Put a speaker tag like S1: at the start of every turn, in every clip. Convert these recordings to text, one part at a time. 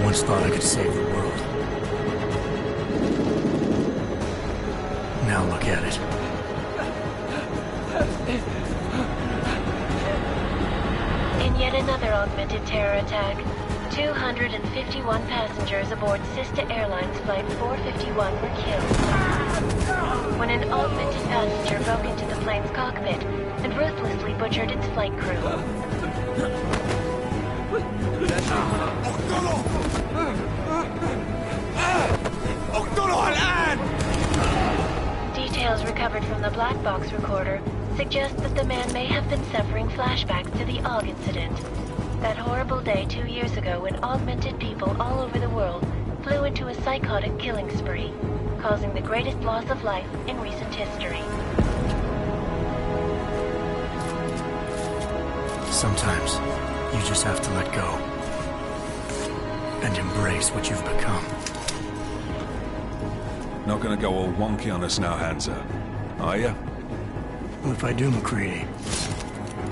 S1: once thought I could save the world. Now look at it.
S2: In yet another augmented terror attack, 251 passengers aboard Sista Airlines Flight 451 were killed when an augmented passenger broke into the plane's cockpit and ruthlessly butchered its flight crew. recovered from the black box recorder suggests that the man may have been suffering flashbacks to the AUG incident. That horrible day 2 years ago when augmented people all over the world flew into a psychotic killing spree, causing the greatest loss of life in recent history.
S1: Sometimes, you just have to let go. And embrace what you've become.
S3: Not gonna go all wonky on us now, Hansa, are you?
S1: Well, if I do, McCready,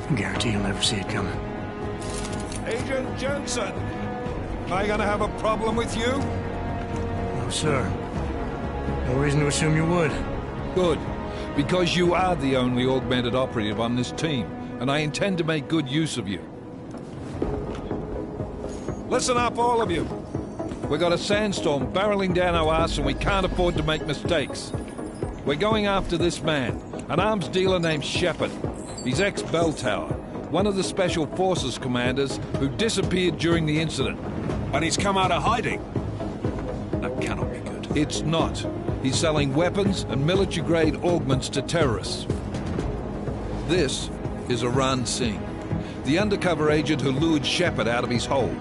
S1: I guarantee you'll never see it coming.
S3: Agent Jensen! Am I gonna have a problem with you?
S1: No, sir. No reason to assume you would.
S4: Good. Because you are the only augmented operative on this team, and I intend to make good use of you.
S3: Listen up, all of you.
S4: We got a sandstorm barreling down our ass and we can't afford to make mistakes. We're going after this man, an arms dealer named Shepard. He's ex-Bell Tower, one of the Special Forces commanders who disappeared during the incident.
S3: And he's come out of hiding. That cannot be good.
S4: It's not. He's selling weapons and military-grade augments to terrorists. This is Aran Singh, the undercover agent who lured Shepard out of his hole.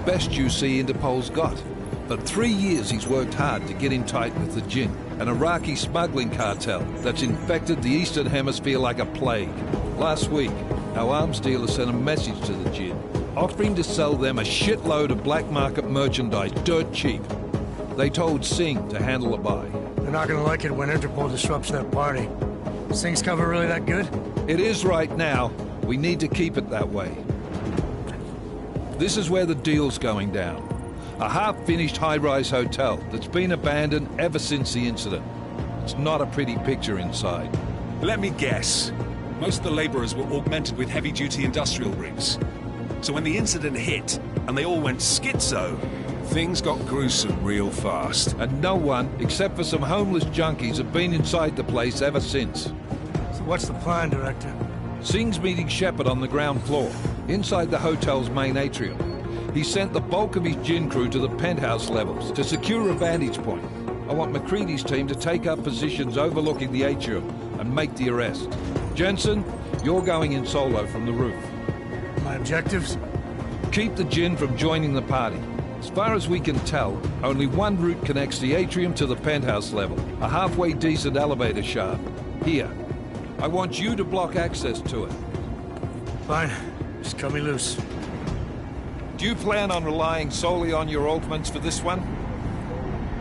S4: Best you see Interpol's got. For 3 years he's worked hard to get in tight with the Jinn, an Iraqi smuggling cartel that's infected the Eastern Hemisphere like a plague. Last week, our arms dealer sent a message to the Jinn, offering to sell them a shitload of black market merchandise dirt cheap. They told Singh to handle a buy.
S1: They're not gonna like it when Interpol disrupts their party. Is Singh's cover really that good?
S4: It is right now. We need to keep it that way. This is where the deal's going down. A half-finished high-rise hotel that's been abandoned ever since the incident. It's not a pretty picture inside.
S3: Let me guess. Most of the laborers were augmented with heavy-duty industrial rigs. So when the incident hit, and they all went schizo, things got gruesome real fast.
S4: And no one, except for some homeless junkies, have been inside the place ever since.
S1: So what's the plan, Director?
S4: Singh's meeting Shepard on the ground floor, inside the hotel's main atrium. He sent the bulk of his Jinn crew to the penthouse levels to secure a vantage point. I want McCready's team to take up positions overlooking the atrium and make the arrest. Jensen, you're going in solo from the roof.
S1: My objectives?
S4: Keep the Jinn from joining the party. As far as we can tell, only one route connects the atrium to the penthouse level, a halfway decent elevator shaft. Here. I want you to block access to it.
S1: Fine. Just cut me loose.
S4: Do you plan on relying solely on your augments for this one?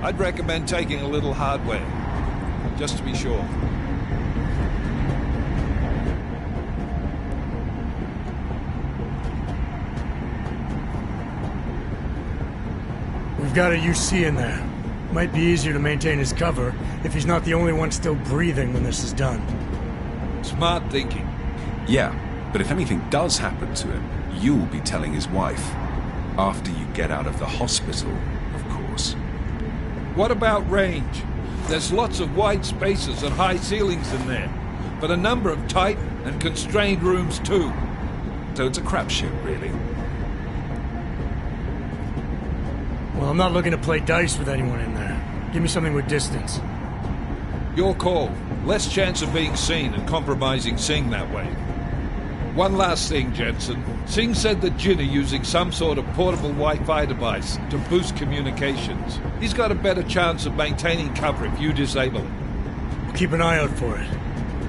S4: I'd recommend taking a little hardware, just to be sure.
S1: We've got a UC in there. Might be easier to maintain his cover if he's not the only one still breathing when this is done.
S4: Smart thinking.
S3: Yeah, but if anything does happen to him, you'll be telling his wife. After you get out of the hospital, of course.
S4: What about range? There's lots of wide spaces and high ceilings in there, but a number of tight and constrained rooms too.
S3: So it's a crapshoot, really.
S1: Well, I'm not looking to play dice with anyone in there. Give me something with distance.
S4: Your call. Less chance of being seen and compromising Singh that way. One last thing, Jensen. Singh said that Jinn are using some sort of portable Wi-Fi device to boost communications. He's got a better chance of maintaining cover if you disable it.
S1: We'll keep an eye out for it.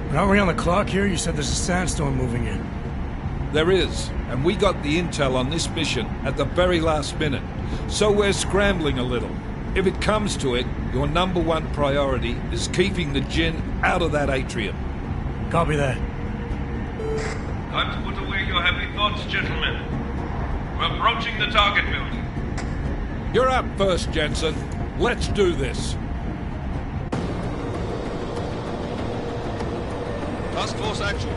S1: But aren't we on the clock here? You said there's a sandstorm moving in.
S4: There is, and we got the intel on this mission at the very last minute. So we're scrambling a little. If it comes to it, your number one priority is keeping the Jinn out of that atrium.
S1: Copy that.
S5: Time to put away your heavy thoughts, gentlemen. We're approaching the target building.
S4: You're up first, Jensen. Let's do this.
S5: Task Force Actual.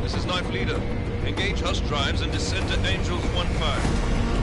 S5: This is Knife Leader. Engage Hush drives and descend to Angels 1-5.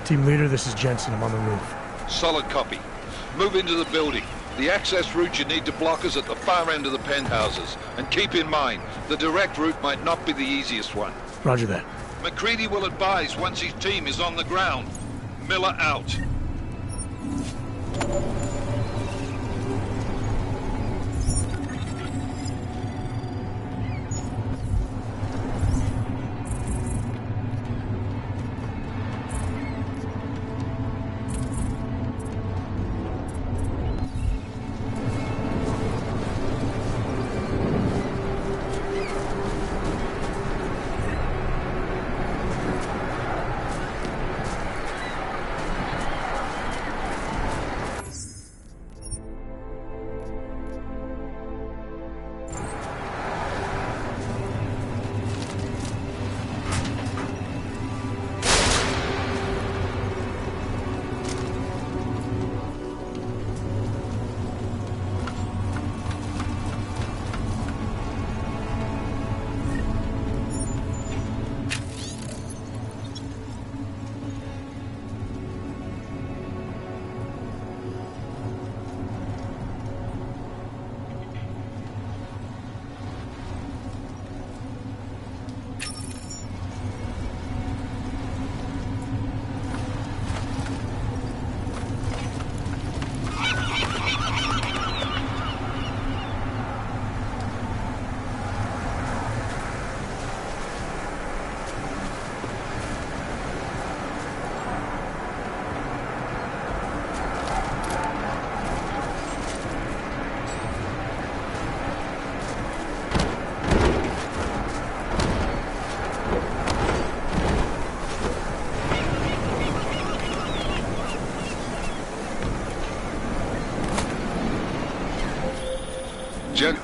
S1: Team leader, this is Jensen. I'm on the roof.
S4: Solid copy. Move into the building. The access route you need to block is at the far end of the penthouses. And keep in mind, the direct route might not be the easiest one.
S1: Roger that.
S4: McCready will advise once his team is on the ground. Miller out. Jen.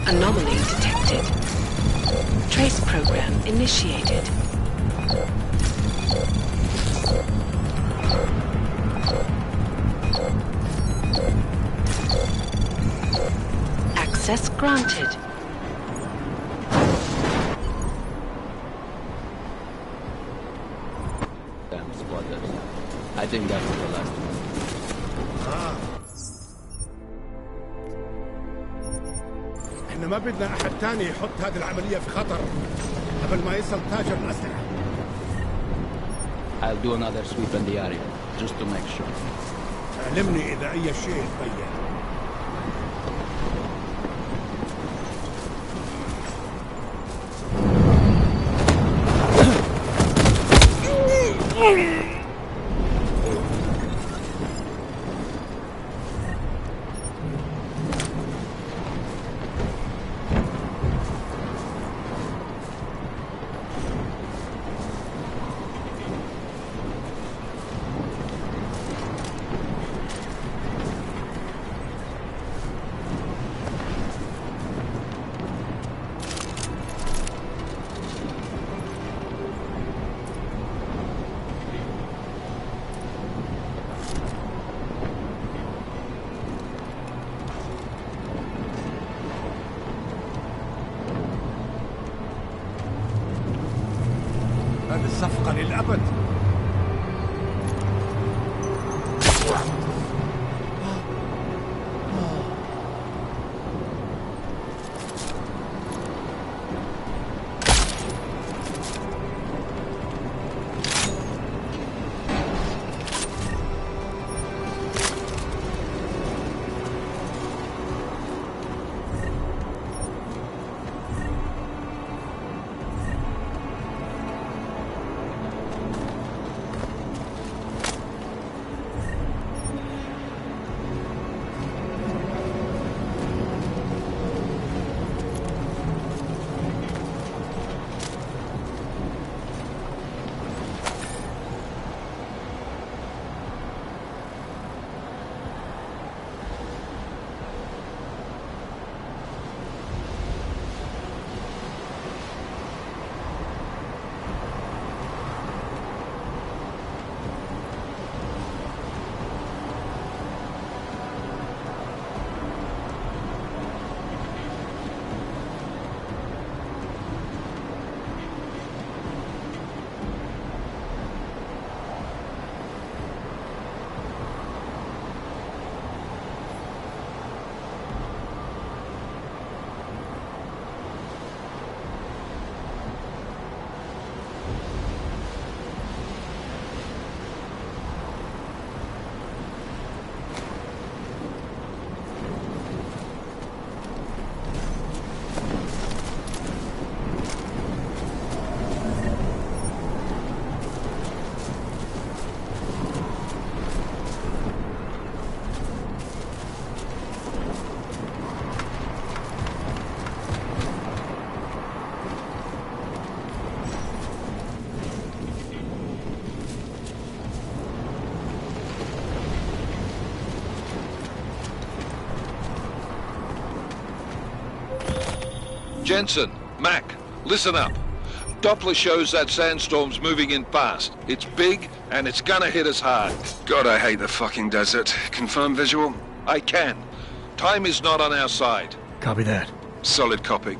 S6: Anomaly detected. Trace program initiated. Access granted.
S7: Damn squatters. I think that was the last one.
S8: احنا ما بدنا احد تاني يحط هذه العملية في خطر قبل ما يصل تاجر الأسلحة.
S7: I'll do another sweep in the area, just to make sure.
S8: علمني إذا أي شيء تبين. هذه الصفقة للأبد.
S4: Jensen, Mac, listen up. Doppler shows that sandstorm's moving in fast. It's big, and it's gonna hit us hard.
S3: God, I hate the fucking desert. Confirm visual?
S4: I can. Time is not on our side.
S1: Copy that.
S3: Solid copy.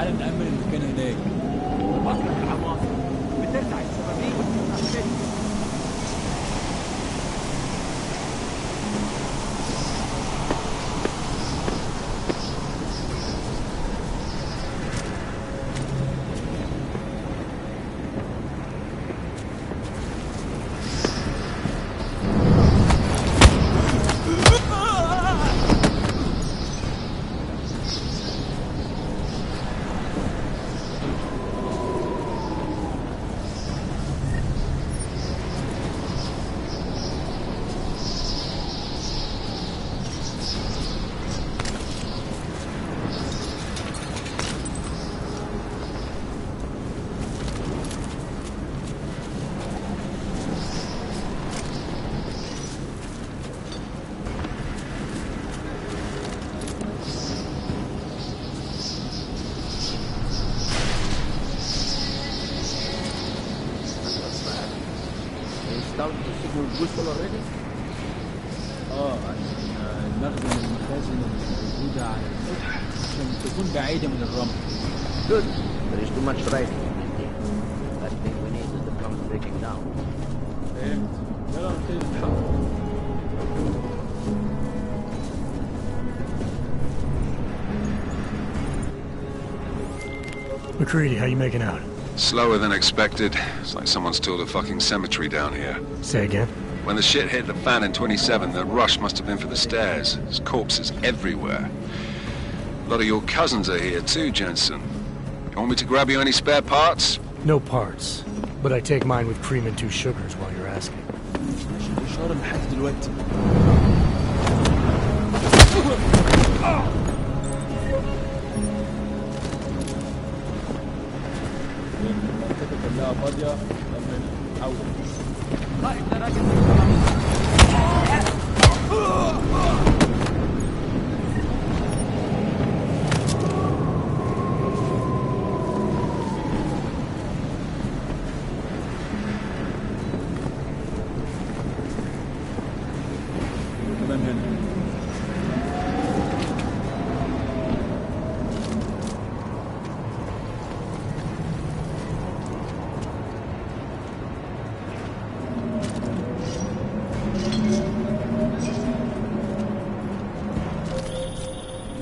S7: تعال نأمن المكان هناك.
S8: بطلق العواصف بترجع السببية والتخطيط.
S7: البوصلة already؟ عشان المخزن المخازن الموجودة على السطح عشان تكون بعيدة من الرمل.
S9: Good. There is too much writing in this thing. Last thing we need is the plums breaking down.
S7: فهمت. يلا نبتدي نحضر.
S1: McCready, how you making out?
S3: Slower than expected. It's like someone's tilled a fucking cemetery down here.
S1: Say again?
S3: When the shit hit the fan in 27, the rush must have been for the stairs. There's corpses everywhere. A lot of your cousins are here too, Jensen. You want me to grab you any spare parts?
S1: No parts. But I take mine with cream and 2 sugars while you're asking.
S7: الإشارة لحد دلوقتي. المنطقة كلها فاضية لما نحاول. قائد دراجة كمان هنا.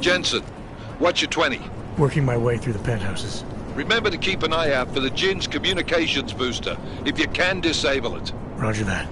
S4: Jensen, what's your 20?
S1: Working my way through the penthouses.
S4: Remember to keep an eye out for the Jin's communications booster. If you can, disable it.
S1: Roger that.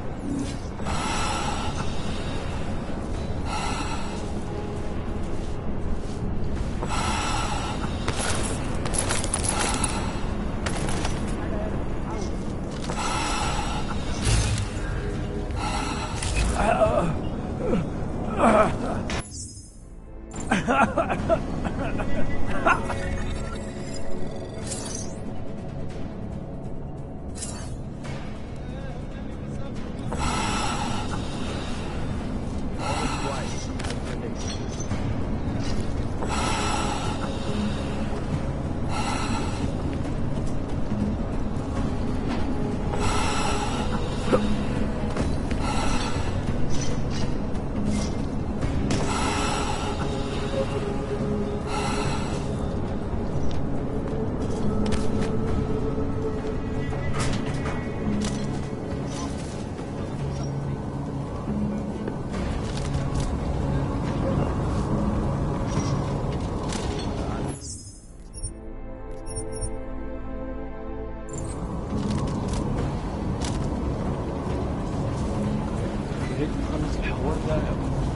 S7: ريت نخلص الحوار ده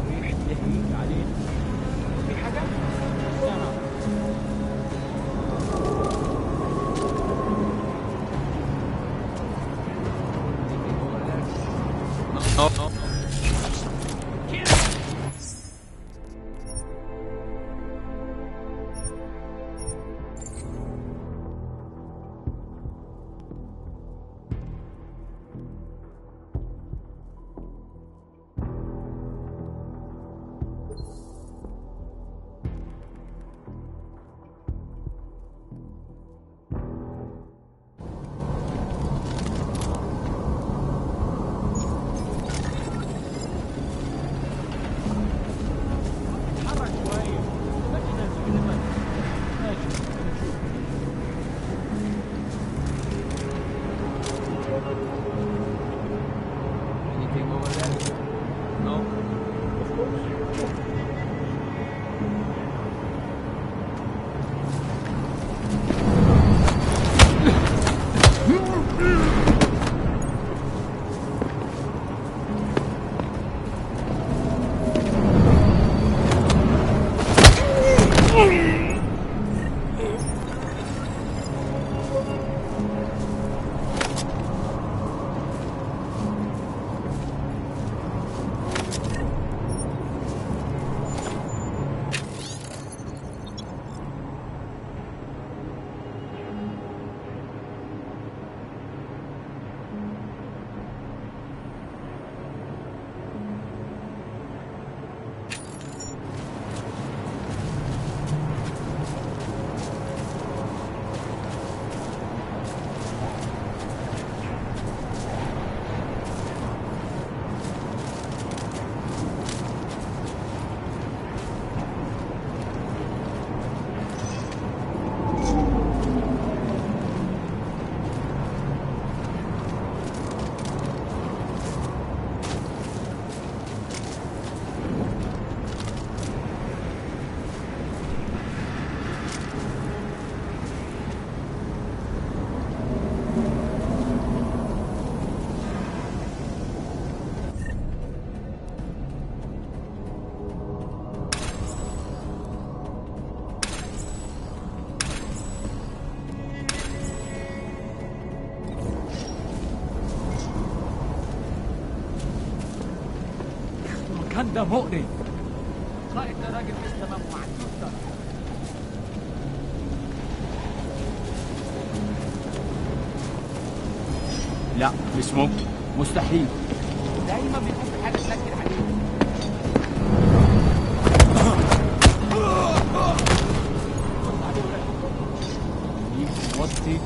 S7: ريح يهيج علينا. في حاجة؟
S9: Anything over there? No? Of course.
S7: الدخان ده مقرف. قائد ده راجل لسه ما وعدتوش ده. لا مش ممكن، مستحيل. دايما بيكون في حاجه تنكر عليه. وطي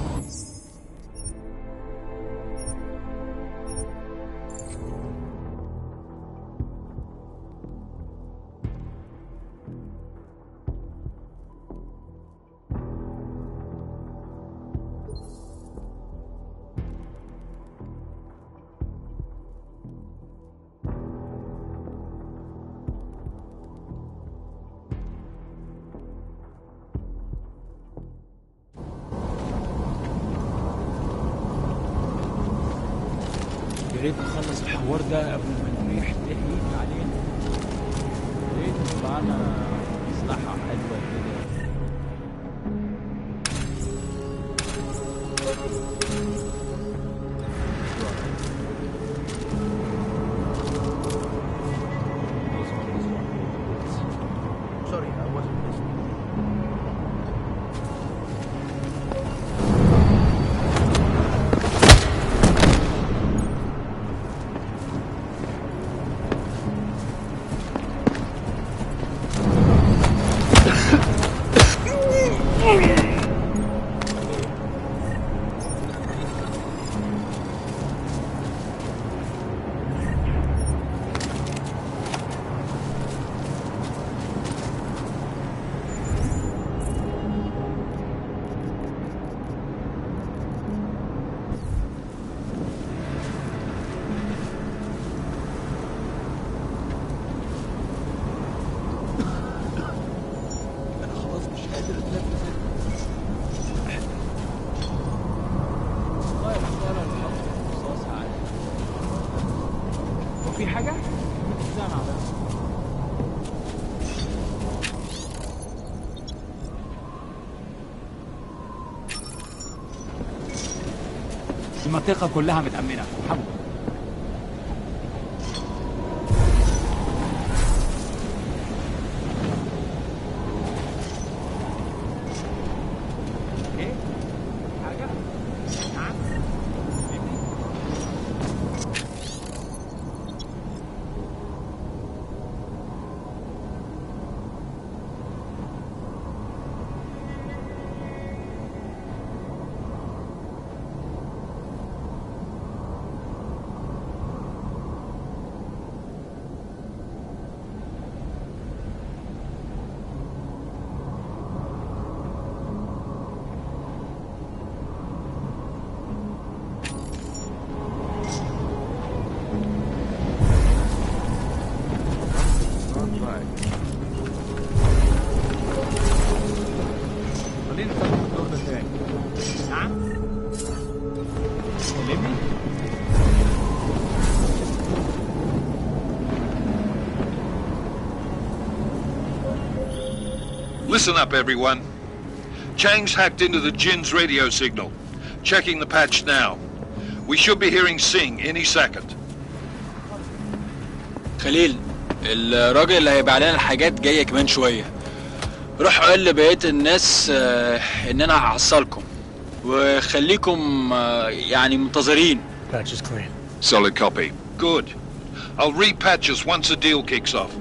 S7: يا ريت نخلص الحوار ده قبل ما الريح تهيج علينا. يا ريت معانا مصلحة حلوة كده.
S9: Sorry, I wasn't listening. في حاجة؟ سامع بس. المنطقة كلها متأمنة، محمد. ايه؟ حاجة؟ نعم؟
S4: Listen up, everyone. Chang's hacked into the Jin's radio signal. Checking the patch now. We should be hearing Singh any second.
S10: خليل، الراجل اللي هيبيع لنا الحاجات جاية كمان شوية. روح قول لبقية الناس ان انا هحصلكم وخليكم يعني منتظرين.
S1: Patch is clean.
S4: Solid copy. Good. I'll repatch us once the deal kicks off.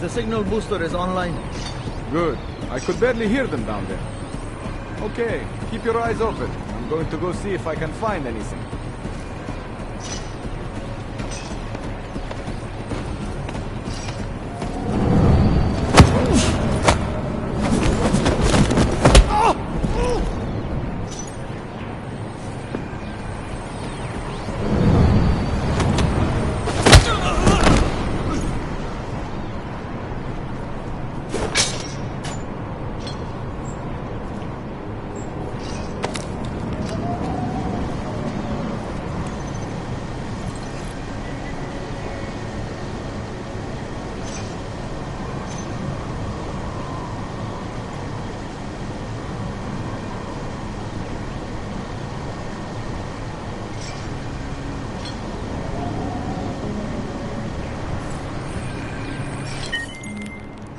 S9: The signal booster is online.
S11: Good. I could barely hear them down there. Okay, keep your eyes open. I'm going to go see if I can find anything.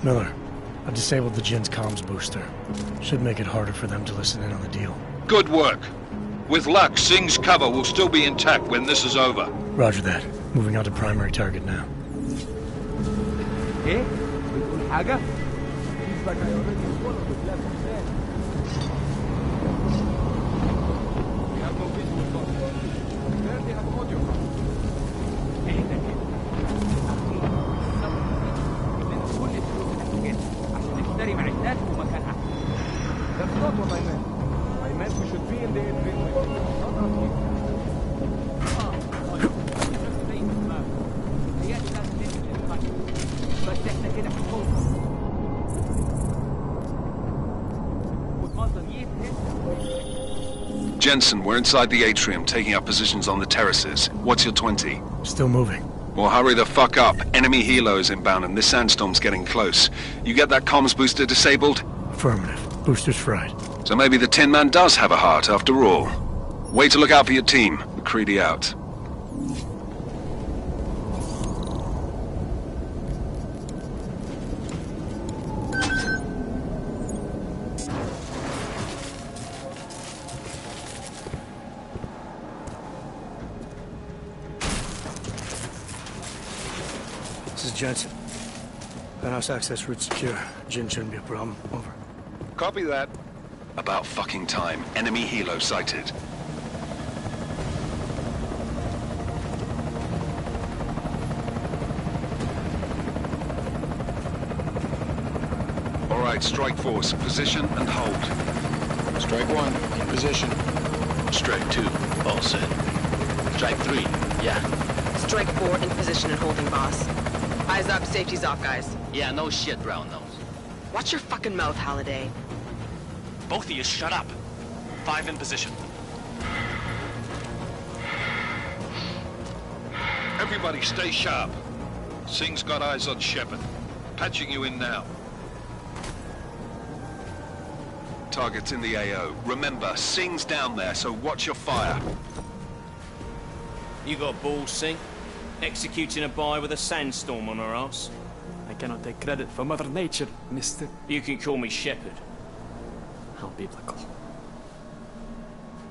S1: Miller, I've disabled the Jinn's comms booster. Should make it harder for them to listen in on the deal.
S4: Good work. With luck, Singh's cover will still be intact when this is over.
S1: Roger that. Moving on to primary target now.
S11: ايه؟ بتقول حاجة؟ Seems like I already followed the left there. We have no visual on. There they have audio. اهدى كده. من كل الفلوس الحاجات عشان نشتري معدات ومكانها. That's not what I meant. I meant we should be in the infantry, not up here. بس احنا كده هنوصل.
S3: Jensen, we're inside the atrium, taking up positions on the terraces. What's your 20?
S1: Still moving.
S3: Well, hurry the fuck up. Enemy helo is inbound and this sandstorm's getting close. You get that comms booster disabled?
S1: Affirmative. Booster's fried.
S3: So maybe the Tin Man does have a heart after all. Way to look out for your team. McCready out.
S1: This is Jensen. Penthouse access route secure. Jinn shouldn't be a problem. Over.
S4: Copy that.
S3: About fucking time. Enemy helo sighted. All right, Strike Force. Position and hold.
S12: Strike 1, in position. Strike 2, all set. Strike 3, yeah.
S6: Strike 4 in position and holding, boss. Eyes up, safety's off, guys.
S12: Yeah, no shit, Brown Nose.
S6: Watch your fucking mouth, Halliday.
S12: Both of you shut up. 5 in position.
S4: Everybody stay sharp. Singh's got eyes on Shepard. Patching you in now.
S3: Target's in the AO. Remember, Singh's down there, so watch your fire.
S13: You got balls, Singh? Executing a buy with a sandstorm on her ass?
S14: I cannot take credit for Mother Nature, mister.
S13: You can call me Shepard.
S14: How biblical.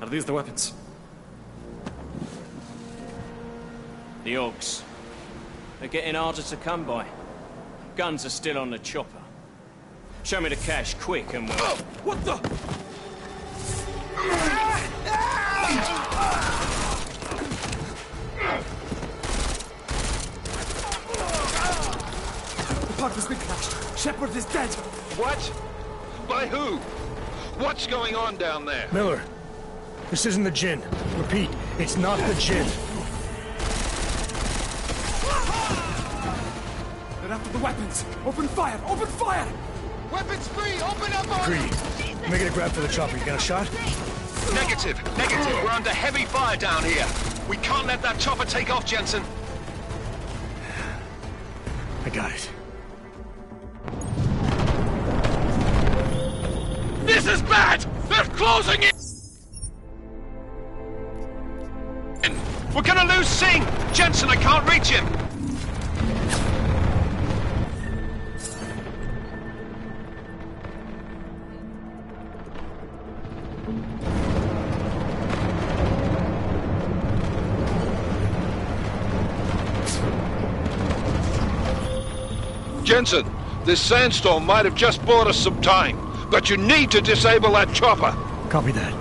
S14: Are these the weapons?
S13: The Augs. They're getting harder to come by. Guns are still on the chopper. Show me the cash, quick, and we'll...
S14: Oh, what the? The park has been crashed. Shepard is dead.
S4: What? By who? What's going on down there?
S1: Miller, this isn't the Jinn. Repeat, it's not the Jinn.
S14: They're after the weapons. Open fire! Open fire!
S8: Weapons free! Open up on
S1: Greedy. Making a grab for the chopper. You got a shot?
S3: Negative. Negative. We're under heavy fire down here. We can't let that chopper take off, Jensen.
S1: I got it.
S3: This is bad! They're closing in! We're gonna lose Singh! Jensen, I can't reach him!
S4: Jensen, this sandstorm might have just bought us some time, but you need to disable that chopper.
S1: Copy that.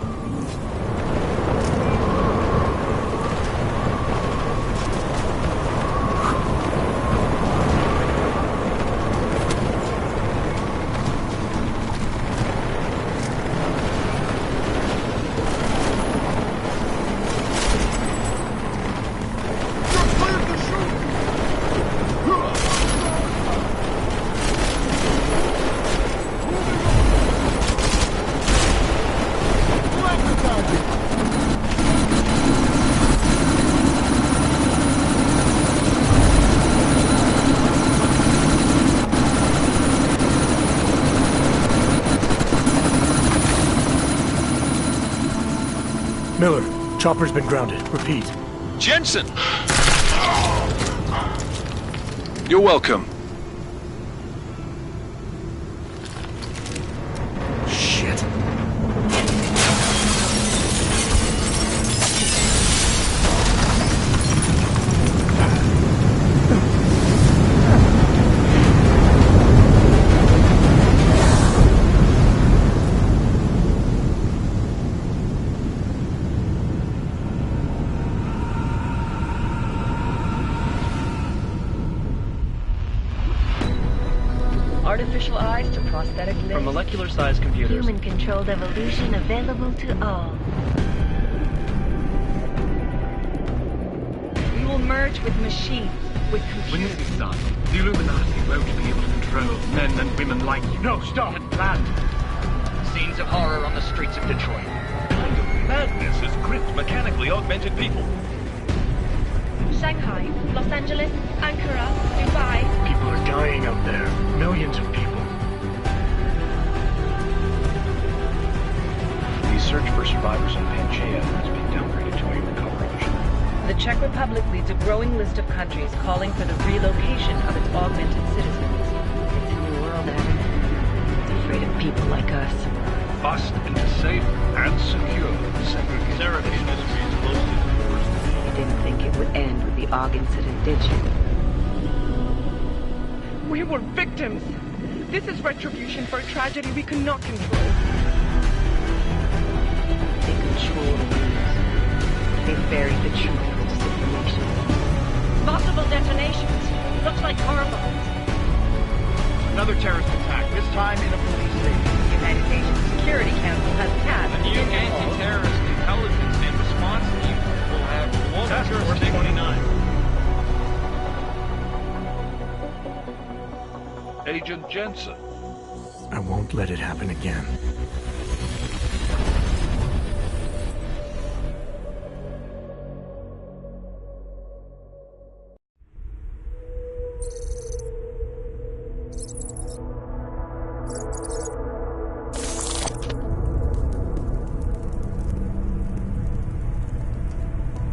S1: Miller, chopper's been grounded. Repeat.
S3: Jensen! You're welcome.
S15: artificial eyes to prosthetic limbs.
S16: From molecular-sized computers.
S2: Human-controlled evolution available to all.
S15: We will merge with machines, with computers.
S17: When this is done, the Illuminati won't be able to control men and women like you. No, stop! And planned. Scenes of horror on the streets of Detroit.
S5: Kind of madness has gripped mechanically augmented people.
S2: Shanghai, Los Angeles, Ankara, Dubai.
S17: People are dying out there. Millions of people.
S12: The search for survivors in Pangaea has been downgraded to a recovery mission.
S15: The Czech Republic leads a growing list of countries calling for the relocation of its augmented citizens.
S2: It's a new world, Adam. It's afraid of people like us.
S12: Bust into safe and secure segregation.
S5: Seraphine Industries closely.
S15: You didn't think it would end with the AUG incident, did you?
S18: We were victims. This is retribution for a tragedy we cannot control.
S15: They control the news. They buried the truth with disinformation.
S18: Multiple detonations. Looks like car bombs.
S17: Another terrorist attack, this time in a police station.
S15: The United Nations Security Council has passed
S5: The new anti-terrorist intelligence and response team will have global jurisdiction. 29.
S4: Agent Jensen.
S1: I won't let it happen again.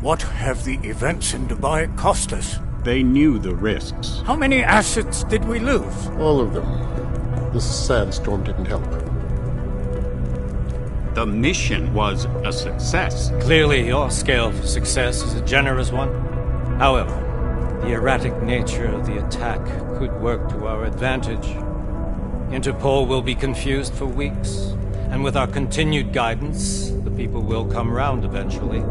S19: What have the events in Dubai cost us?
S20: They knew the risks.
S19: How many assets did we lose?
S8: All of them. This sandstorm didn't help.
S20: The mission was a success.
S7: Clearly, your scale for success is a generous one. However, the erratic nature of the attack could work to our advantage. Interpol will be confused for weeks, and with our continued guidance, the people will come round eventually.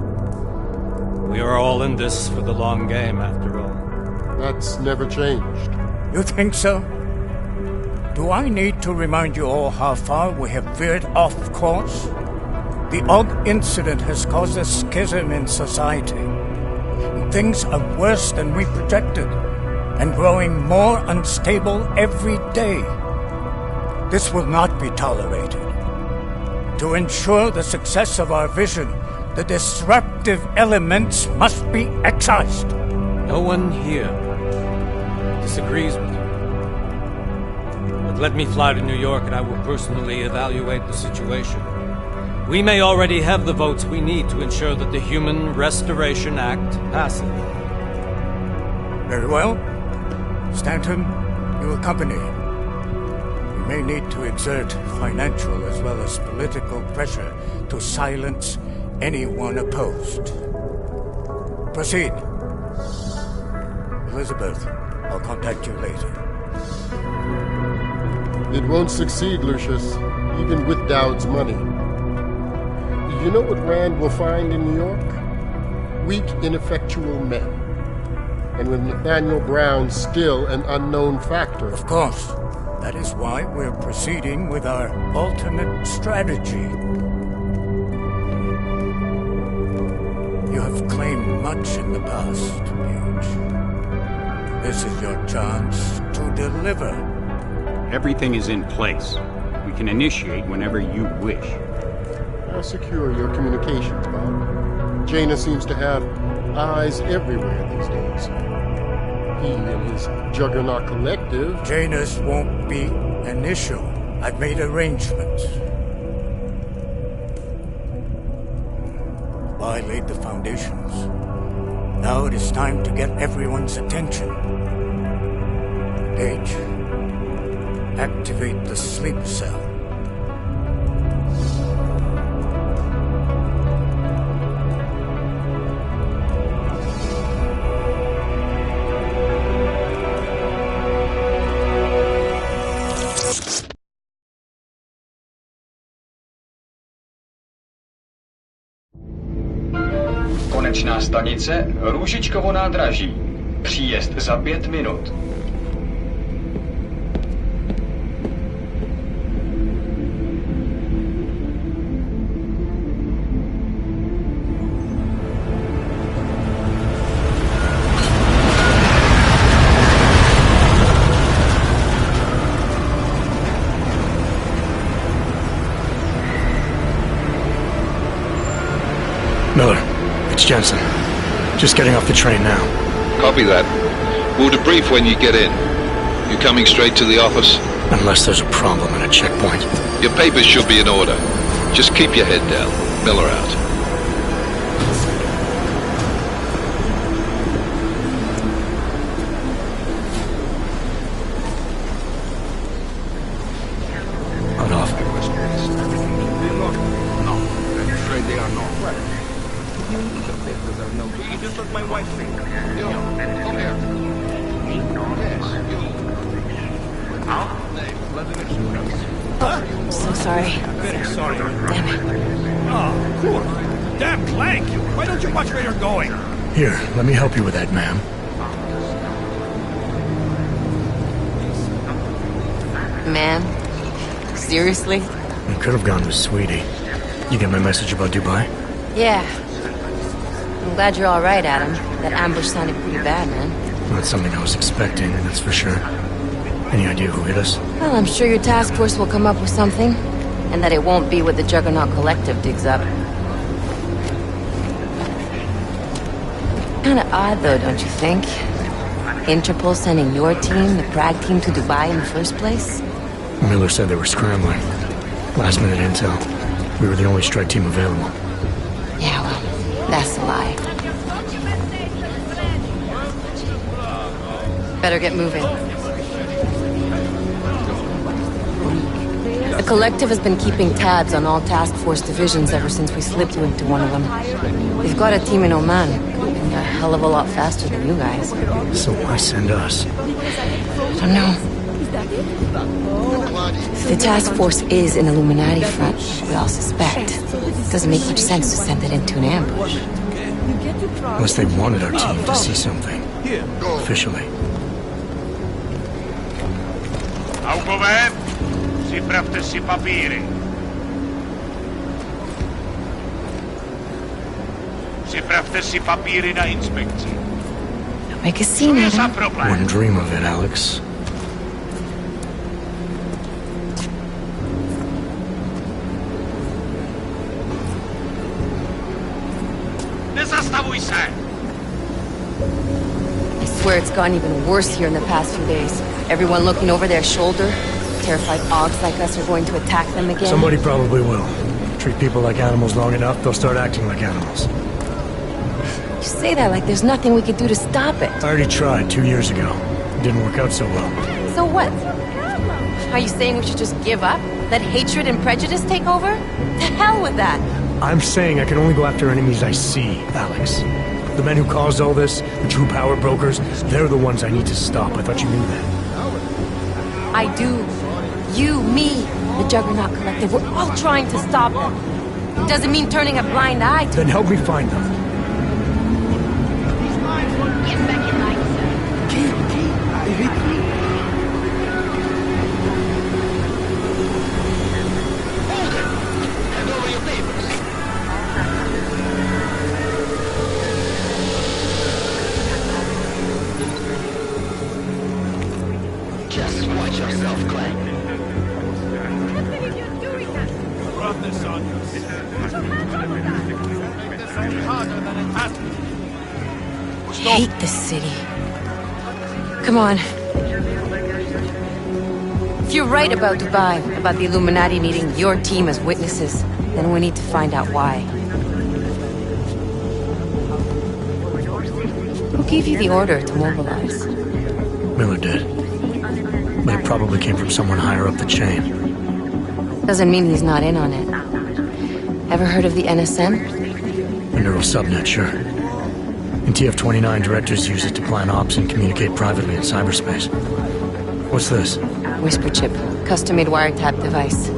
S7: We are all in this for the long game, after all.
S8: That's never changed.
S19: You think so? Do I need to remind you all how far we have veered off course? The AUG incident has caused a schism in society. Things are worse than we projected, and growing more unstable every day. This will not be tolerated. To ensure the success of our vision, the disruptive elements must be excised.
S7: No one here disagrees with you. But let me fly to New York and I will personally evaluate the situation. We may already have the votes we need to ensure that the Human Restoration Act passes.
S19: Very well. Stanton, you accompany. We may need to exert financial as well as political pressure to silence anyone opposed. Proceed. Elizabeth, I'll contact you later.
S8: It won't succeed, Lucius, even with Dowd's money. You know what Rand will find in New York? Weak, ineffectual men. And with Nathaniel Brown still an unknown factor.
S19: Of course. That is why we're proceeding with our alternate strategy. You have claimed much in the past, Paige. This is your chance to deliver.
S20: Everything is in place. We can initiate whenever you wish.
S8: I'll secure your communications, Bob. Jaina seems to have eyes everywhere these days. He and his Juggernaut Collective...
S19: Janus won't be an issue. I've made arrangements. I laid the foundations. Now it is time to get everyone's attention. Paige, activate the sleep cell.
S21: Konečná stanice Růžičkovo nádraží. Příjezd za 5 minut.
S1: Jensen. Just getting off the train now.
S4: Copy that. We'll debrief when you get in. You coming straight to the office?
S1: Unless there's a problem at a checkpoint.
S4: Your papers should be in order. Just keep your head down. Miller out.
S16: So sorry.
S22: Very sorry.
S16: Damn it.
S22: Oh, cool. Damn Clank! Why don't you watch where you're going?
S1: Here, let me help you with that, ma'am.
S16: Ma'am? Seriously?
S1: I could have gone with Sweetie. You get my message about Dubai?
S16: Yeah. I'm glad you're alright, Adam. That ambush sounded pretty bad, man.
S1: Not something I was expecting, that's for sure. Any idea who hit us?
S16: Well, I'm sure your task force will come up with something. And that it won't be what the Juggernaut Collective digs up. Kinda odd, though, don't you think? Interpol sending your team, the Prague team, to Dubai in the first place?
S1: Miller said they were scrambling. Last minute intel. We were the only strike team available.
S16: Yeah, well, that's a lie. Better get moving. The Collective has been keeping tabs on all task force divisions ever since we slipped you into one of them. They've got a team in Oman. And they're a hell of a lot faster than you guys.
S1: So why send us?
S16: I don't know. If the task force is an Illuminati front, we all suspect, it doesn't make much sense to send it into an ambush.
S1: Unless they wanted our team to see something. Officially.
S23: Autové, připravte si papíry. Připravte si papíry na inspekci.
S16: Make a scene, Adam.
S1: Wouldn't dream of it, Alex.
S23: Nezastavuj se!
S16: I swear it's gotten even worse here in the past few days. Everyone looking over their shoulder. Terrified Augs like us are going to attack them again.
S1: Somebody probably will. Treat people like animals long enough, they'll start acting like animals.
S16: You say that like there's nothing we could do to stop it.
S1: I already tried 2 years ago. It didn't work out so well.
S16: So what? Are you saying we should just give up? Let hatred and prejudice take over? To hell with that!
S1: I'm saying I can only go after enemies I see, Alex. The men who caused all this, the true power brokers, they're the ones I need to stop. I thought you knew that.
S16: I do. You, me, the Juggernaut Collective, we're all trying to stop them. It doesn't mean turning a blind eye to
S1: Then help me find them.
S23: Just watch yourself, Clank. Rub this on you.
S16: hate this city. Come on. If you're right about Dubai, about the Illuminati needing your team as witnesses, then we need to find out why. Who gave you the order to mobilize?
S1: Miller did. But it probably came from someone higher up the chain.
S16: Doesn't mean he's not in on it. Ever heard of the NSM?
S1: A neural subnet, sure. In TF-29, directors use it to plan ops and communicate privately in cyberspace. What's this?
S16: Whisper chip. Custom-made wiretap device.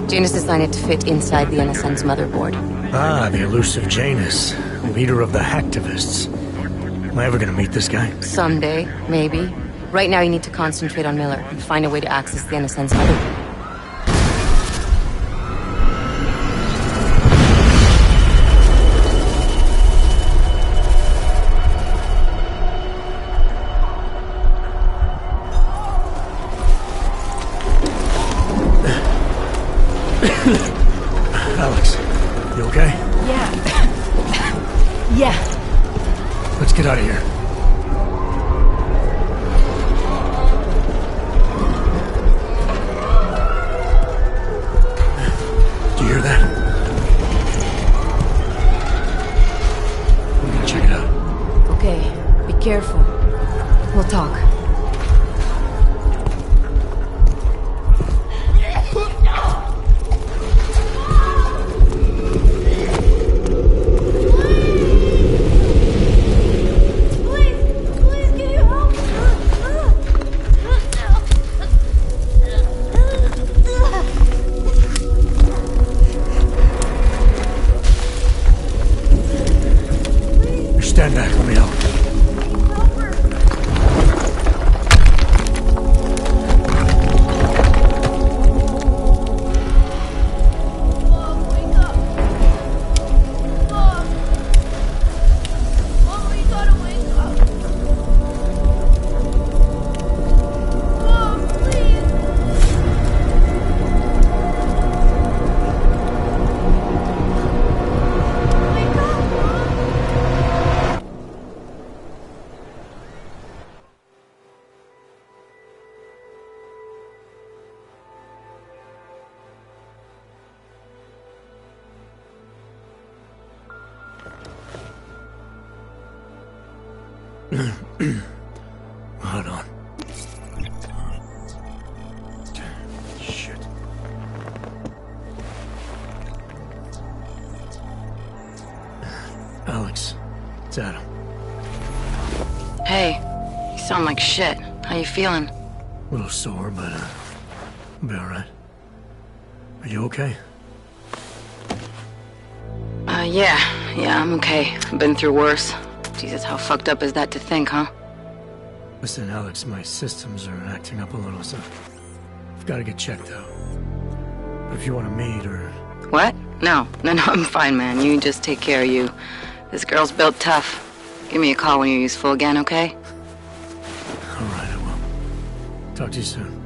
S16: Janus designed it to fit inside the NSM's motherboard.
S1: Ah, the elusive Janus. Leader of the hacktivists. Am I ever gonna meet this guy?
S16: Someday, maybe. Right now you need to concentrate on Miller and find a way to access the NSM's motherboard.
S1: Alex, you okay?
S16: Yeah.
S1: Let's get out of here. Do you hear that? We're gonna check it out.
S16: Okay, be careful. We'll talk.
S1: Stand back, let me help. Hold on. Shit. Alex, it's Adam.
S16: Hey, you sound like shit. How you feeling?
S1: A little sore, but I'll be alright. Are you okay?
S16: Yeah, I'm okay. I've been through worse. Jesus, how fucked up is that to think, huh?
S1: Listen, Alex, my systems are acting up a little, so I've got to get checked out. But if you want to meet or...
S16: What? No, I'm fine, man. You just take care of you. This girl's built tough. Give me a call when you're useful again, okay?
S1: Alright, I will. Talk to you soon.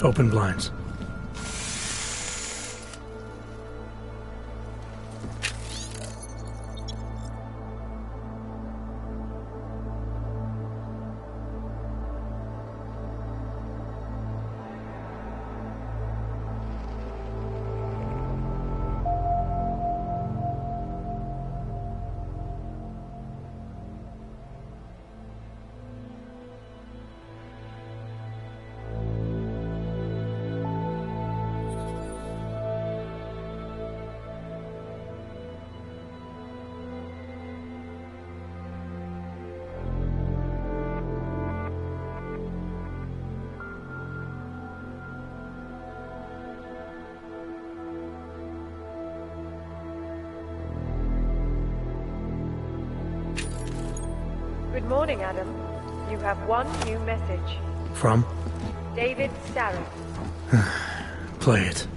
S1: Open blinds.
S9: Good morning, Adam. You have one new message.
S1: From?
S9: David Starrett.
S1: Play it.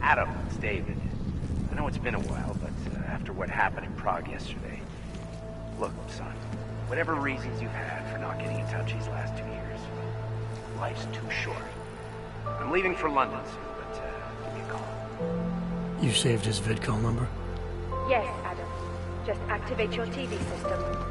S10: Adam, it's David. I know it's been a while, but after what happened in Prague yesterday... Look, son, whatever reasons you've had for not getting in touch these last 2 years, life's too short. I'm leaving for London soon, but give me a call.
S1: You saved his VidCall number?
S9: Yes, Adam. Just activate your TV system.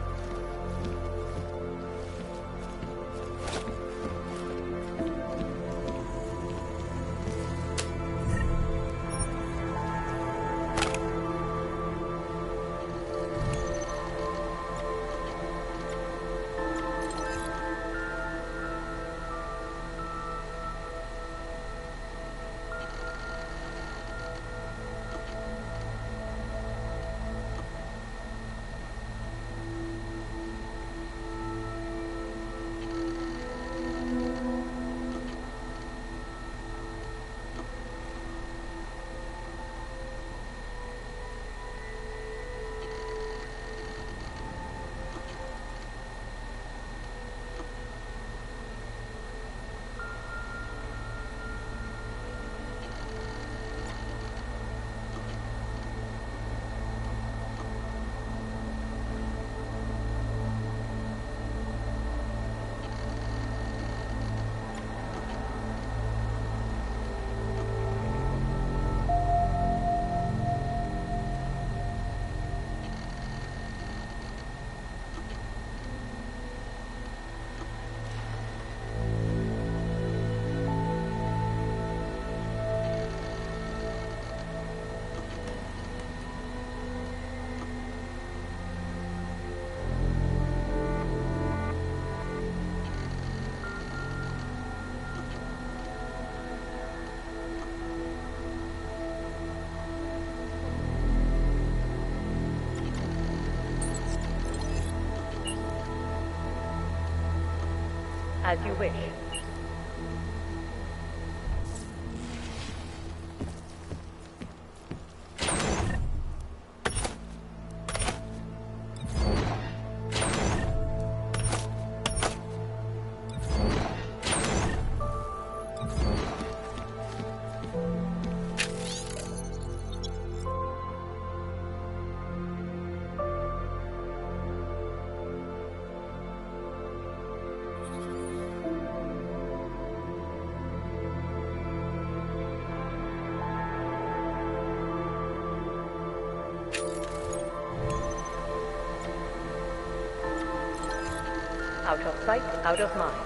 S9: As you wish. Out of sight, out of mind.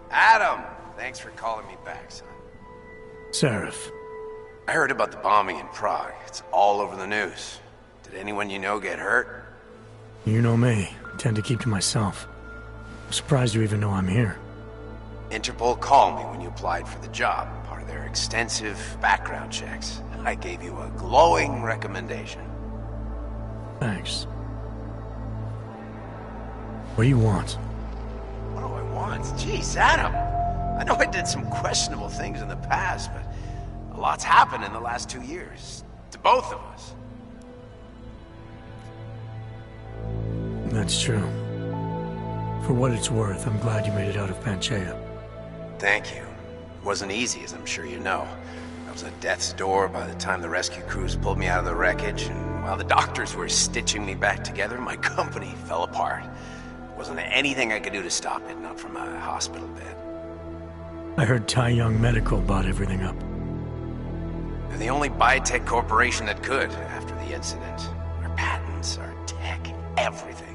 S11: Adam! Thanks for calling me back, son.
S1: Seraph.
S11: I heard about the bombing in Prague. It's all over the news. Did anyone you know get hurt?
S1: You know me. I tend to keep to myself. I'm surprised you even know I'm here.
S11: Interpol called me when you applied for the job, part of their extensive background checks. I gave you a glowing recommendation.
S1: Thanks. What do you want?
S11: What do I want? Jeez, Adam! I know I did some questionable things in the past, but a lot's happened in the last 2 years. To both of us.
S1: That's true. For what it's worth, I'm glad you made it out of Panchaea.
S11: Thank you. It wasn't easy, as I'm sure you know. I was at death's door by the time the rescue crews pulled me out of the wreckage, and while the doctors were stitching me back together, my company fell apart. Wasn't anything I could do to stop it, not from a hospital bed.
S1: I heard Tai Young Medical bought everything up.
S11: They're the only biotech corporation that could, after the incident. Our patents, our tech, everything.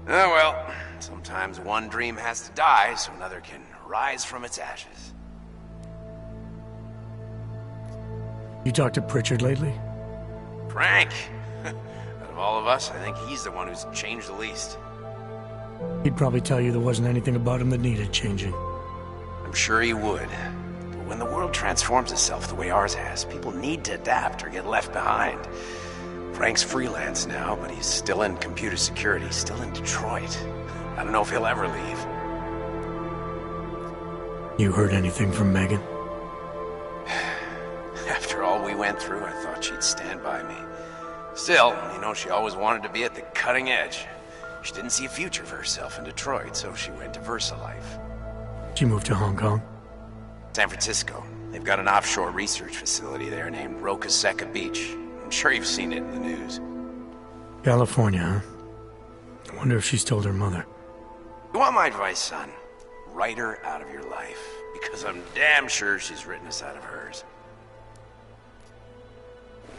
S11: Oh well, sometimes one dream has to die so another can rise from its ashes.
S1: You talked to Pritchard lately?
S11: Frank! Out of all of us, I think he's the one who's changed the least.
S1: He'd probably tell you there wasn't anything about him that needed changing.
S11: I'm sure he would. But when the world transforms itself the way ours has, people need to adapt or get left behind. Frank's freelance now, but he's still in computer security, still in Detroit. I don't know if he'll ever leave.
S1: You heard anything from Megan?
S11: After all we went through, I thought she'd stand by me. Still, you know, she always wanted to be at the cutting edge. She didn't see a future for herself in Detroit, so she went to VersaLife.
S1: She moved to Hong Kong?
S11: San Francisco. They've got an offshore research facility there named Roca Seca Beach. I'm sure you've seen it in the news.
S1: California, huh? I wonder if she's told her mother.
S11: You want my advice, son? Write her out of your life, because I'm damn sure she's written us out of hers.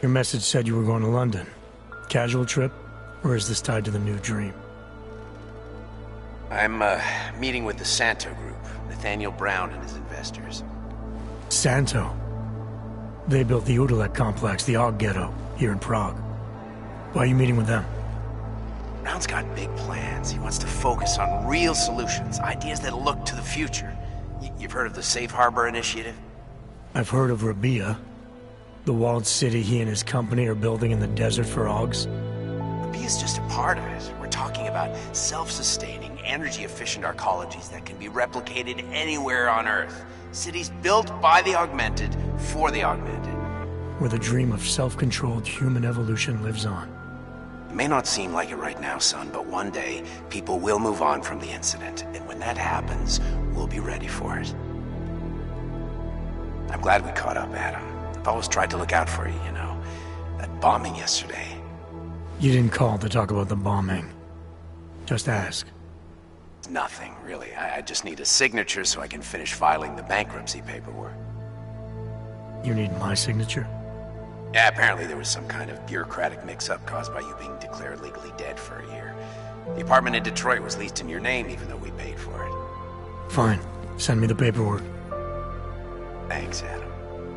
S1: Your message said you were going to London. Casual trip? Or is this tied to the new dream?
S11: I'm, meeting with the Santo Group, Nathaniel Brown and his investors.
S1: Santo? They built the Udalek complex, the Og Ghetto, here in Prague. Why are you meeting with them?
S11: Brown's got big plans. He wants to focus on real solutions, ideas that look to the future. You've heard of the Safe Harbor Initiative?
S1: I've heard of Rabia, the walled city he and his company are building in the desert for Augs.
S11: Rabia's just a part of it. We're talking about self-sustaining, energy-efficient arcologies that can be replicated anywhere on Earth. Cities built by the augmented, for the augmented.
S1: Where the dream of self-controlled human evolution lives on.
S11: It may not seem like it right now, son, but one day, people will move on from the incident. And when that happens, we'll be ready for it. I'm glad we caught up, Adam. I've always tried to look out for you, you know. That bombing yesterday.
S1: You didn't call to talk about the bombing. Just ask.
S11: Nothing, really. I just need a signature so I can finish filing the bankruptcy paperwork.
S1: You need my signature?
S11: Yeah, apparently there was some kind of bureaucratic mix-up caused by you being declared legally dead for a year. The apartment in Detroit was leased in your name even though we paid for it.
S1: Fine. Send me the paperwork.
S11: Thanks, Adam.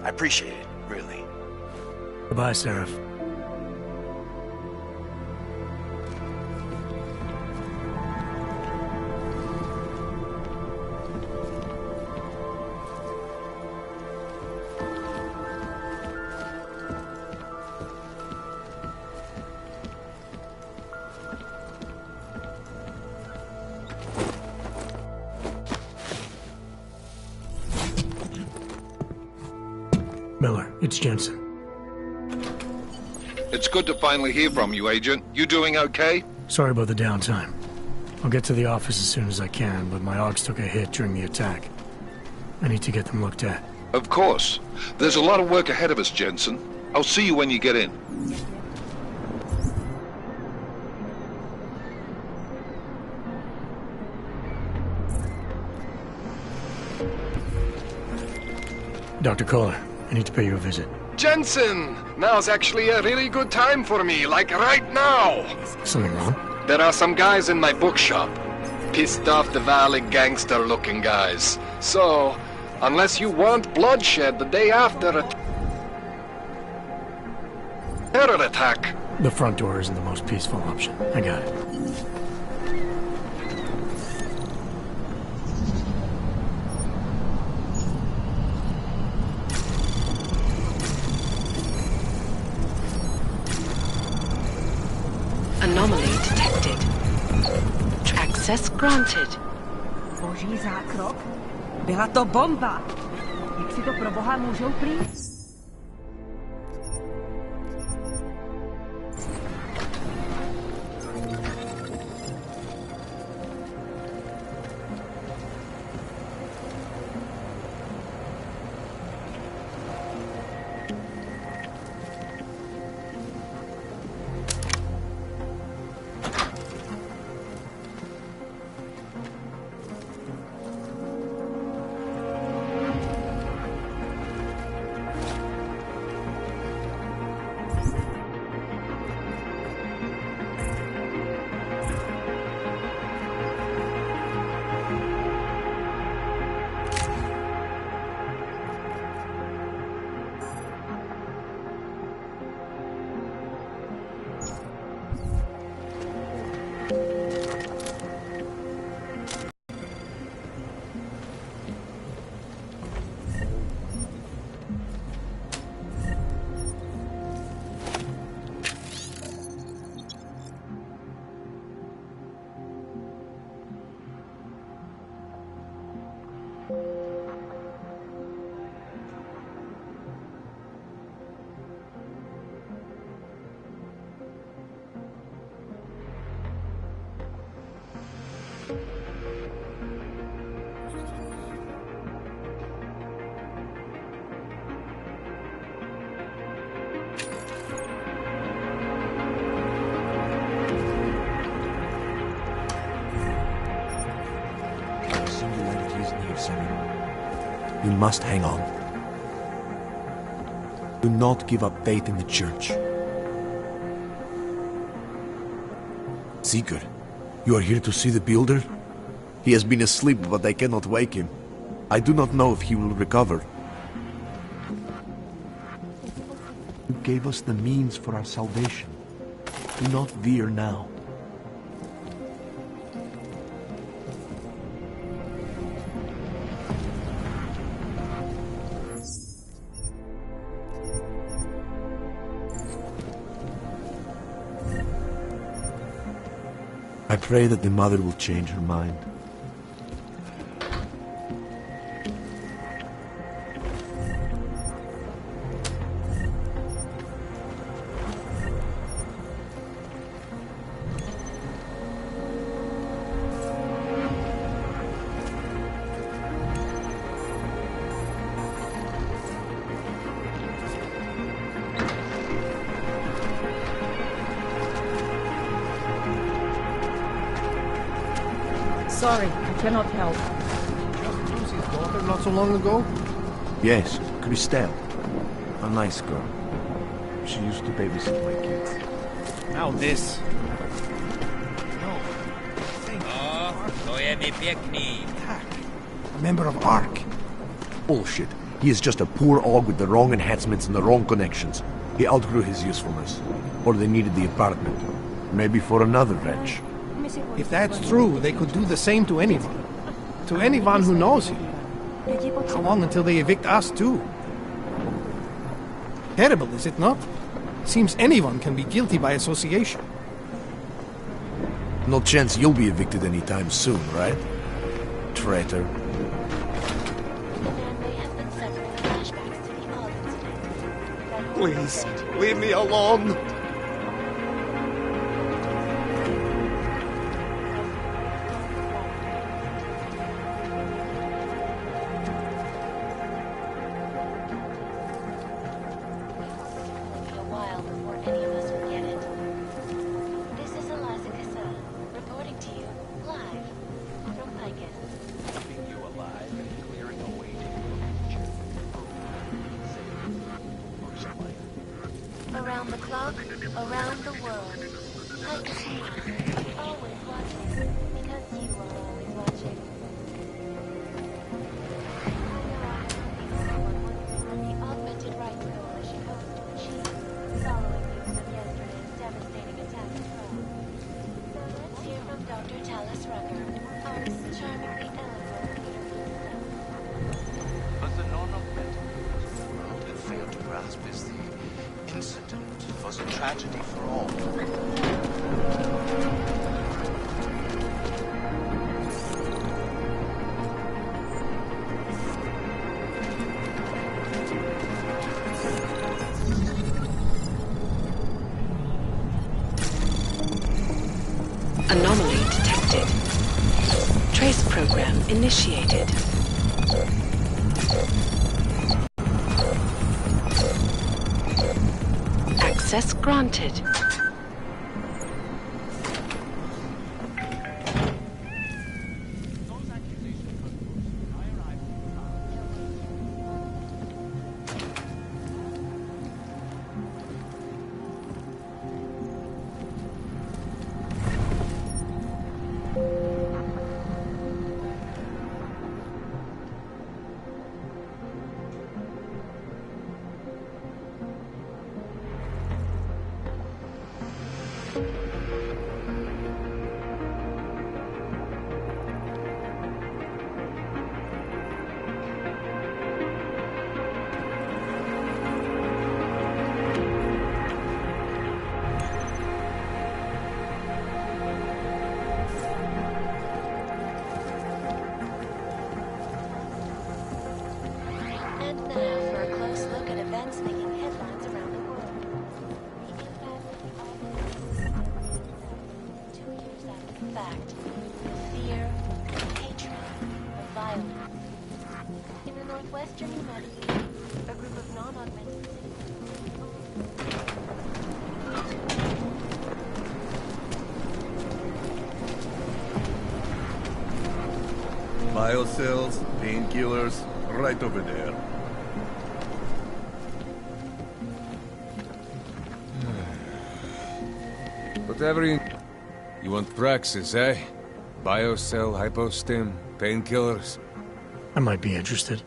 S11: I appreciate it, really.
S1: Goodbye, Seraph. Miller, it's Jensen.
S4: It's good to finally hear from you, Agent. You doing okay?
S1: Sorry about the downtime. I'll get to the office as soon as I can, but my Augs took a hit during the attack. I need to get them looked at.
S4: Of course. There's a lot of work ahead of us, Jensen. I'll see you when you get in.
S1: Dr. Kohler, I need to pay you a visit.
S6: Jensen! Now's actually a really good time for me, like right now!
S1: Something wrong?
S6: There are some guys in my bookshop. Pissed off the Valley gangster-looking guys. So, unless you want bloodshed the day after a terror attack...
S1: The front door isn't the most peaceful option. I got it.
S13: Anomaly detected. Access granted.
S14: Boží zákrok? Byla to bomba! Jak si to pro boha můžou prý?
S2: negative, Sammy. You must hang on. Do not give up faith in the Church. Seeker, you are here to see the Builder? He has been asleep, but I cannot wake him. I do not know if he will recover. You gave us the means for our salvation. Do not veer now. I pray that the mother will change her mind.
S14: Sorry, I cannot help.
S8: Just Lucy's daughter not so long ago?
S2: Yes, Christelle. A nice girl. She used to babysit my kids.
S22: Now this.
S2: A member of ARC. Bullshit. He is just a poor og with the wrong enhancements and the wrong connections. He outgrew his usefulness. Or they needed the apartment. Maybe for another wrench.
S8: If that's true, they could do the same to anyone. To anyone who knows him. How long until they evict us, too? Terrible, is it not? Seems anyone can be guilty by association.
S2: No chance you'll be evicted anytime soon, right? Traitor.
S8: Please, leave me alone.
S3: Around the clock, around the world. Like a smile, always watching, because you are always watching. The Augmented Rights Coalition hopes to achieve, following news of yesterday's devastating attack at Rome. So let's hear from Dr. Talis Rucker, our charmingly eloquent leader himself.
S12: But the non-augmented world had failed to grasp is the incident was a tragedy for all.
S13: Anomaly detected. Trace program initiated. Access granted.
S3: And now for a close look at events making headlines around the world. The impact of the 2 years after the fact. Fear, hatred, violence. In the northwestern United States, a group of non-augmented
S24: Biocells,
S15: Painkillers, right over there.
S17: Whatever you want Praxis, eh? Biocell, hypostim, painkillers.
S1: I might be interested.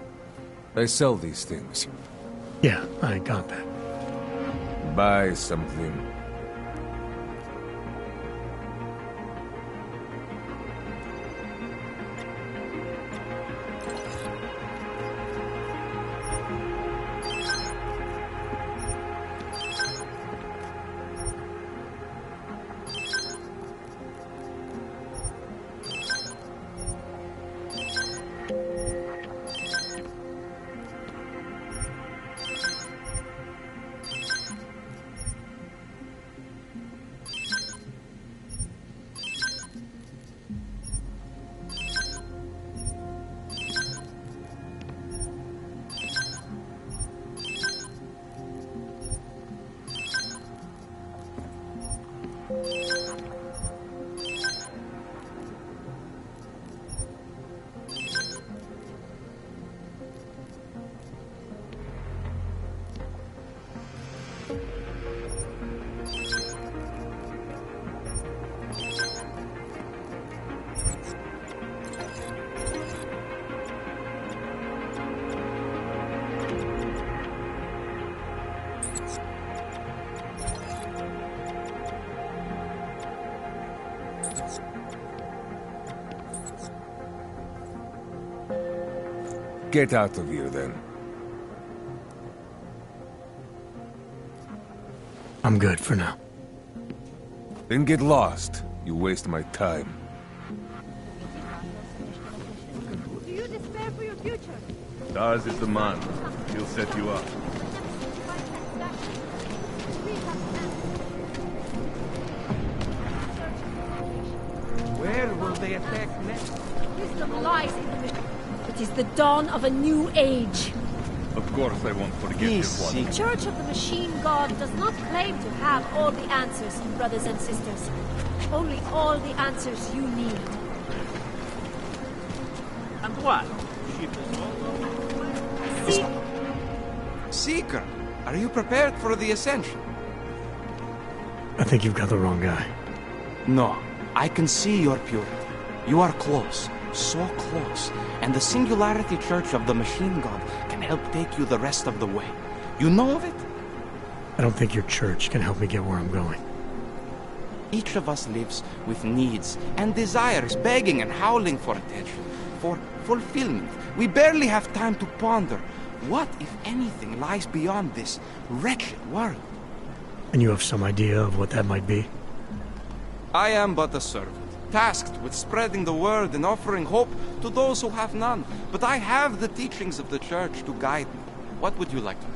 S17: They sell these things.
S1: Yeah, I got that.
S17: Buy something. Get out of here, then.
S1: I'm good for now.
S17: Then get lost. You waste my time.
S9: Do you despair for your future?
S15: Stars is the man. He'll set you up.
S18: Where will they attack next?
S9: Wisdom lies in the mission. It is the dawn of a new age.
S15: Of course I won't forget this one.
S9: The Church of the Machine God does not claim to have all the answers, brothers and sisters. Only all the answers you need.
S18: And what?
S24: Seeker, are you prepared for the Ascension?
S1: I think you've got the wrong guy.
S24: No, I can see your purity. You are close, so close, and the Singularity Church of the Machine God can help take you the rest of the way. You know of it?
S1: I don't think your church can help me get where I'm going.
S24: Each of us lives with needs and desires, begging and howling for attention, for fulfillment. We barely have time to ponder what, if anything, lies beyond this wretched world.
S1: And you have some idea of what that might be?
S24: I am but a servant, tasked with spreading the word and offering hope to those who have none. But I have the teachings of the Church to guide me. What would you like to know?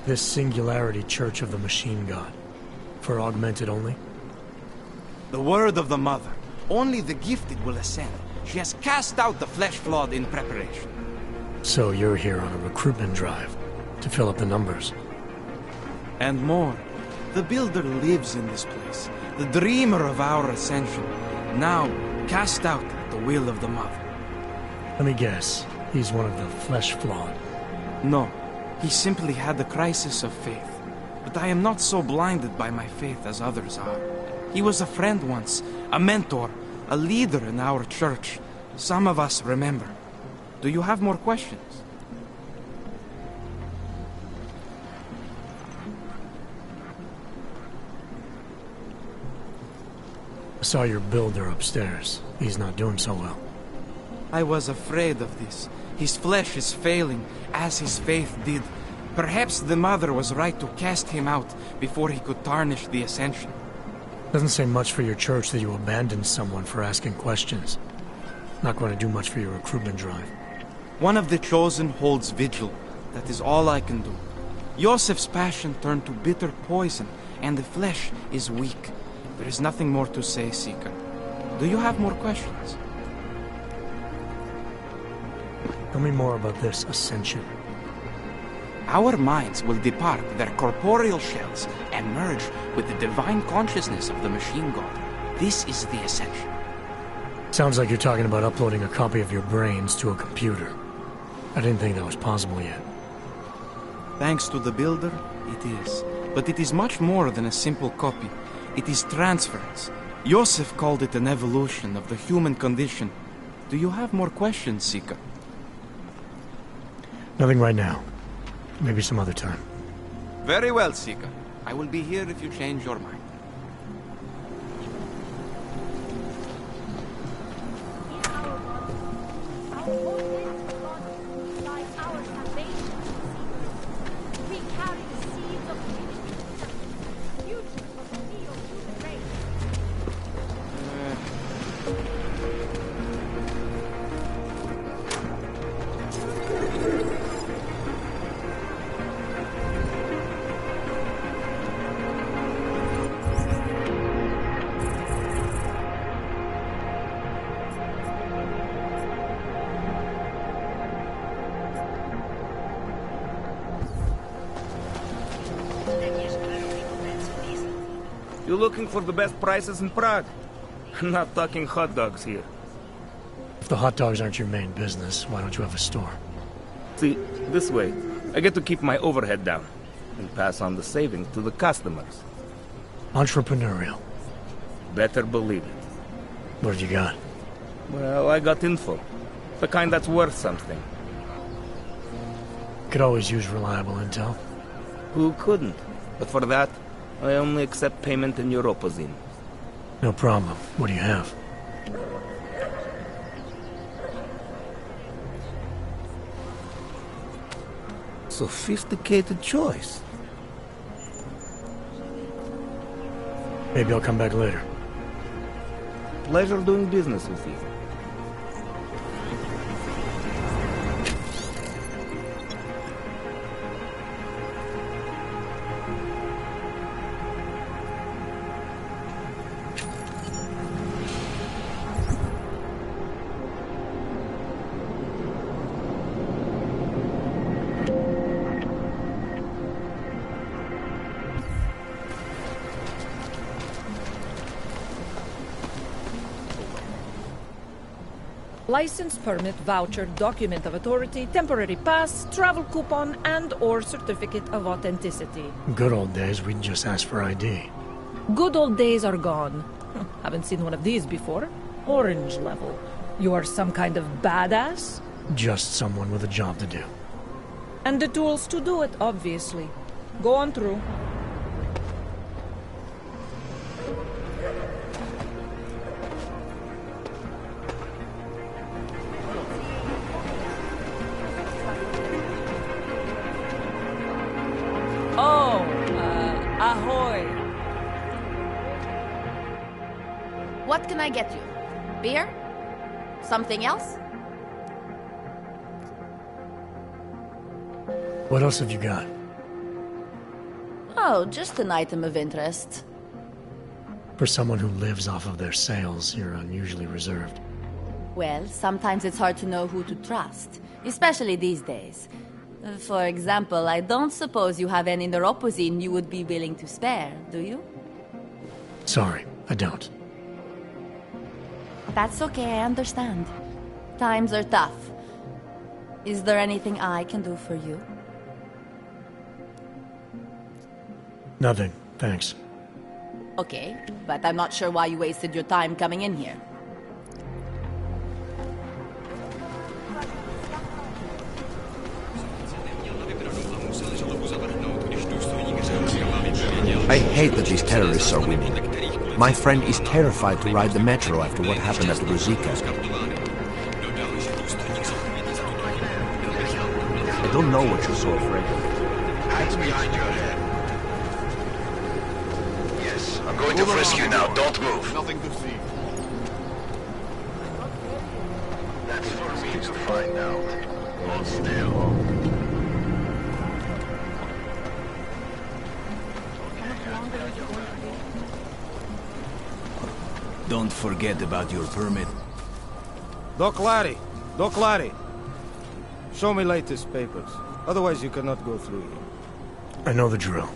S1: This Singularity Church of the Machine God. For augmented only?
S24: The word of the Mother. Only the gifted will ascend. She has cast out the flesh-flawed in preparation.
S1: So you're here on a recruitment drive, to fill up the numbers.
S24: And more. The Builder lives in this place, the dreamer of our ascension, now cast out at the will of the Mother.
S1: Let me guess, he's one of the flesh-flawed.
S24: No, he simply had a crisis of faith. But I am not so blinded by my faith as others are. He was a friend once, a mentor, a leader in our church. Some of us remember. Do you have more questions?
S1: I saw your builder upstairs. He's not doing so well.
S24: I was afraid of this. His flesh is failing, as his faith did. Perhaps the Mother was right to cast him out before he could tarnish the Ascension.
S1: Doesn't say much for your church that you abandoned someone for asking questions. Not going to do much for your recruitment drive.
S24: One of the chosen holds vigil. That is all I can do. Yosef's passion turned to bitter poison, and the flesh is weak. There is nothing more to say, Seeker. Do you have more questions?
S1: Tell me more about this Ascension.
S24: Our minds will depart their corporeal shells and merge with the divine consciousness of the Machine God. This is the Ascension.
S1: Sounds like you're talking about uploading a copy of your brains to a computer. I didn't think that was possible yet.
S24: Thanks to the builder, it is. But it is much more than a simple copy. It is transference. Joseph called it an evolution of the human condition. Do you have more questions, Sika?
S1: Nothing right now. Maybe some other time.
S24: Very well, Sika. I will be here if you change your mind.
S5: You looking for the best prices in Prague? Not talking hot dogs here.
S1: If the hot dogs aren't your main business, why don't you have a store?
S5: See, this way, I get to keep my overhead down and pass on the savings to the customers.
S1: Entrepreneurial.
S5: Better believe it.
S1: What have you got?
S5: Well, I got info. The kind that's worth something.
S1: Could always use reliable intel.
S5: Who couldn't? But for that, I only accept payment in Europozine.
S1: No problem. What do you have?
S5: Sophisticated choice.
S1: Maybe I'll come back later.
S5: Pleasure doing business with you.
S7: License, permit, voucher, document of authority, temporary pass, travel coupon, and/or certificate of authenticity.
S1: Good old days, we'd just ask for ID.
S7: Good old days are gone. Haven't seen one of these before. Orange level. You are some kind of badass?
S1: Just someone with a job to do.
S7: And the tools to do it, obviously. Go on through.
S19: Ahoy! What can I get you? Beer? Something else?
S1: What else have you got?
S19: Oh, just an item of interest.
S1: For someone who lives off of their sales, you're unusually reserved.
S19: Well, sometimes it's hard to know who to trust, especially these days. For example, I don't suppose you have any Neuropozyne you would be willing to spare, do you?
S1: Sorry, I don't.
S19: That's okay, I understand. Times are tough. Is there anything I can do for you?
S1: Nothing, thanks.
S19: Okay, but I'm not sure why you wasted your time coming in here.
S2: I hate that these terrorists are winning. My friend is terrified to ride the metro after what happened at Ruzicka. I don't know what you're so afraid of.
S6: Hands behind your head. Yes, I'm going to frisk you now. Don't move.
S12: Nothing to see.
S6: That's for me to find out. Hold still.
S20: Don't forget about your permit.
S24: Doc Larry! Doc Larry! Show me latest papers. Otherwise you cannot go through here.
S1: I know the drill.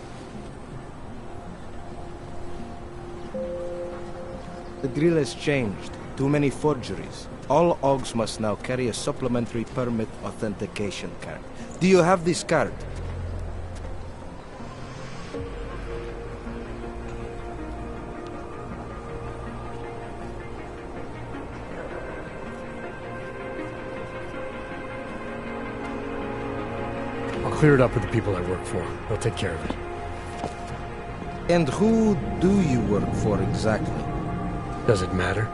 S24: The drill has changed.
S10: Too many forgeries. All Augs must now carry a supplementary permit authentication card. Do you have this card?
S1: I'll clear it up with the people I work for. They'll take care of it.
S10: And who do you work for exactly?
S1: Does it matter?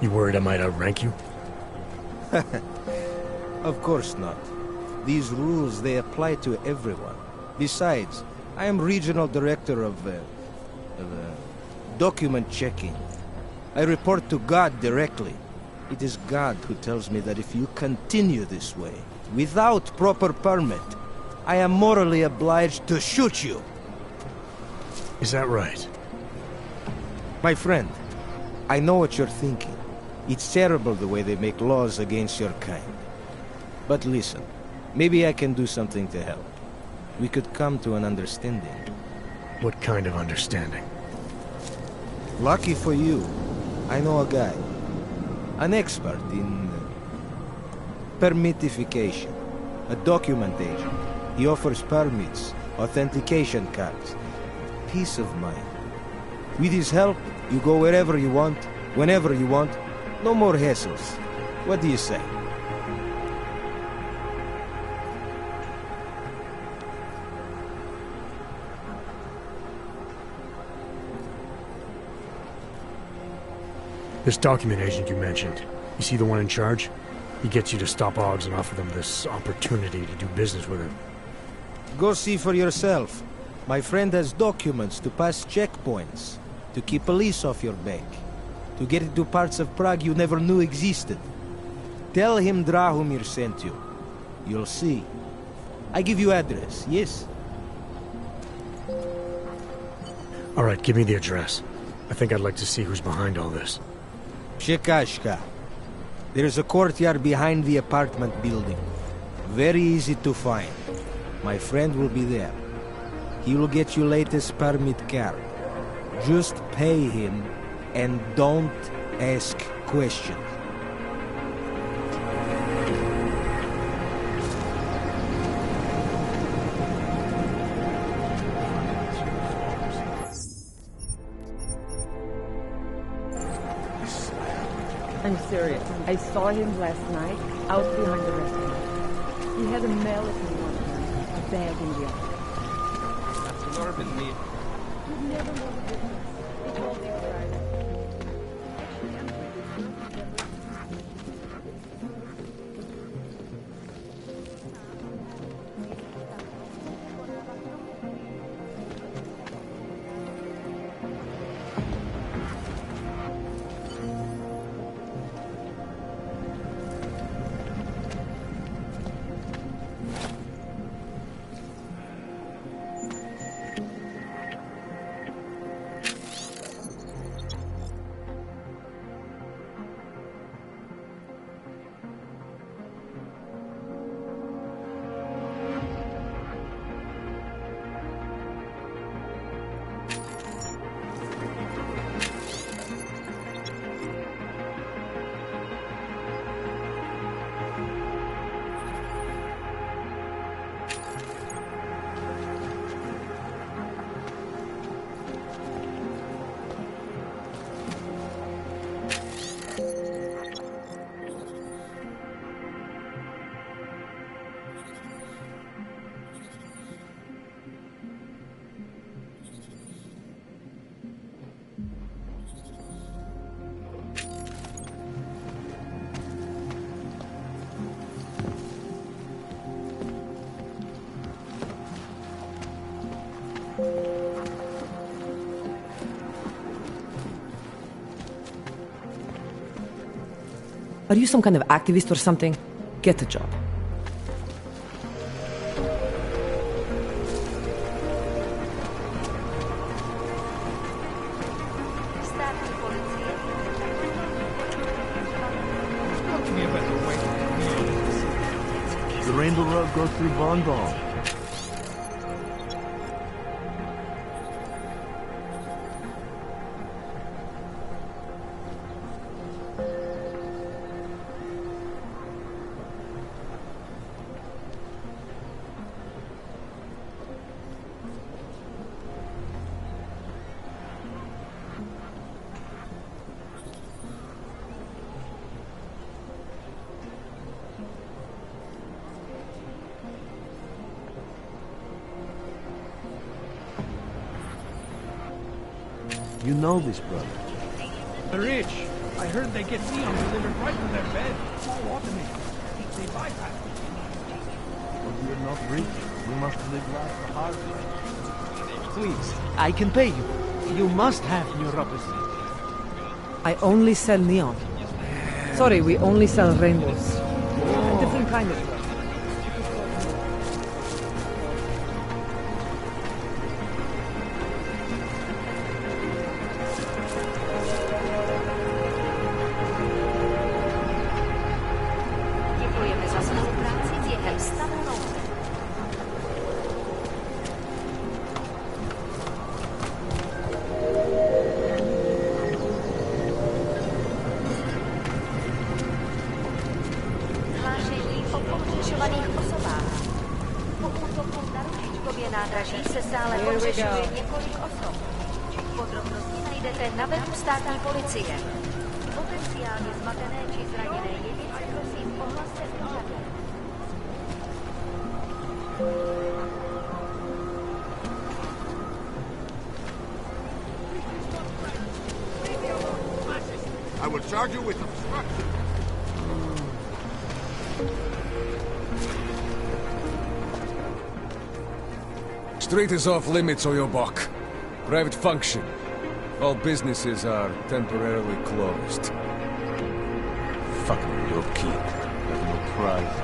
S1: You worried I might outrank you?
S10: Of course not. These rules, they apply to everyone. Besides, I am regional director of document checking. I report to God directly. It is God who tells me that if you continue this way, without proper permit, I am morally obliged to shoot you.
S1: Is that right?
S10: My friend, I know what you're thinking. It's terrible the way they make laws against your kind. But listen, maybe I can do something to help. We could come to an understanding.
S1: What kind of understanding?
S10: Lucky for you, I know a guy. An expert in permitification. A document agent. He offers permits, authentication cards. Peace of mind. With his help, you go wherever you want, whenever you want. No more hassles. What do you say?
S1: This document agent you mentioned, you see the one in charge? He gets you to stop Augs and offer them this opportunity to do business with him.
S10: Go see for yourself. My friend has documents to pass checkpoints, to keep police off your back, to get into parts of Prague you never knew existed. Tell him Drahomir sent you. You'll see. I give you address, yes?
S1: All right, give me the address. I think I'd like to see who's behind all this.
S10: Shekashka. There's a courtyard behind the apartment building. Very easy to find. My friend will be there. He will get you latest permit card. Just pay him and don't ask questions.
S14: I'm serious. I saw him last night out behind the restaurant. He had a mallet in one hand, a bag in the other.
S5: That's Norman me.
S14: You'd never know the difference. It's all the exciting. Are you some kind of activist or something? Get a job.
S2: The Rainbow Road goes through Bondon. You know this, brother.
S22: The rich. I heard they get neon delivered right to their bed. All automated. They bypass it.
S2: But we're not rich. We must live life the hard way.
S18: Please, I can pay you. You must have neuropathy. I only sell neon. Sorry, we only sell rainbows. A different kind of drugs.
S3: Děkujeme za spolupráci během stavu nouze. Hlášení o pohřešovaných osobách. Po útoku na Růžičkově nádraží se stále pohřešuje několik osob. Podrobnosti najdete na webu státní policie. Potenciálně zmatené či zraněné jedince prosím ohlaste úřadu.
S11: I will charge you with obstruction.
S17: Street is off limits, Oyobok. Private function. All businesses are temporarily closed.
S12: Fucking your kid. There's no prize.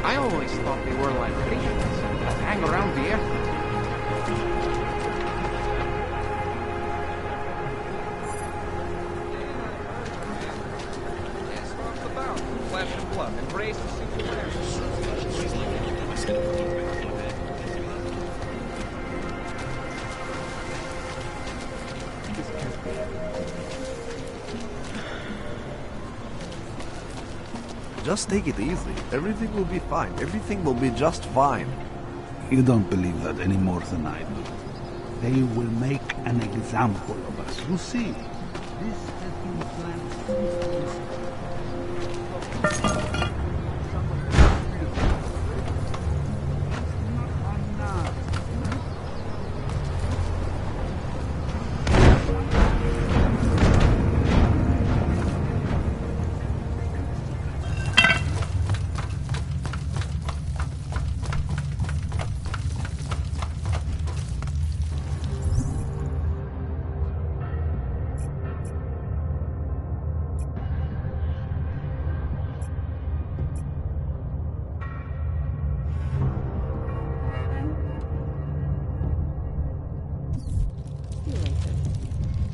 S24: I always thought they were like Christians that hang around the airport.
S22: Flesh and blood. Embrace the singularity.
S2: Just take it easy. Everything will be fine. Everything will be just fine.
S11: You don't believe that any more than I do. They will make an example of us. You see, this has been planned since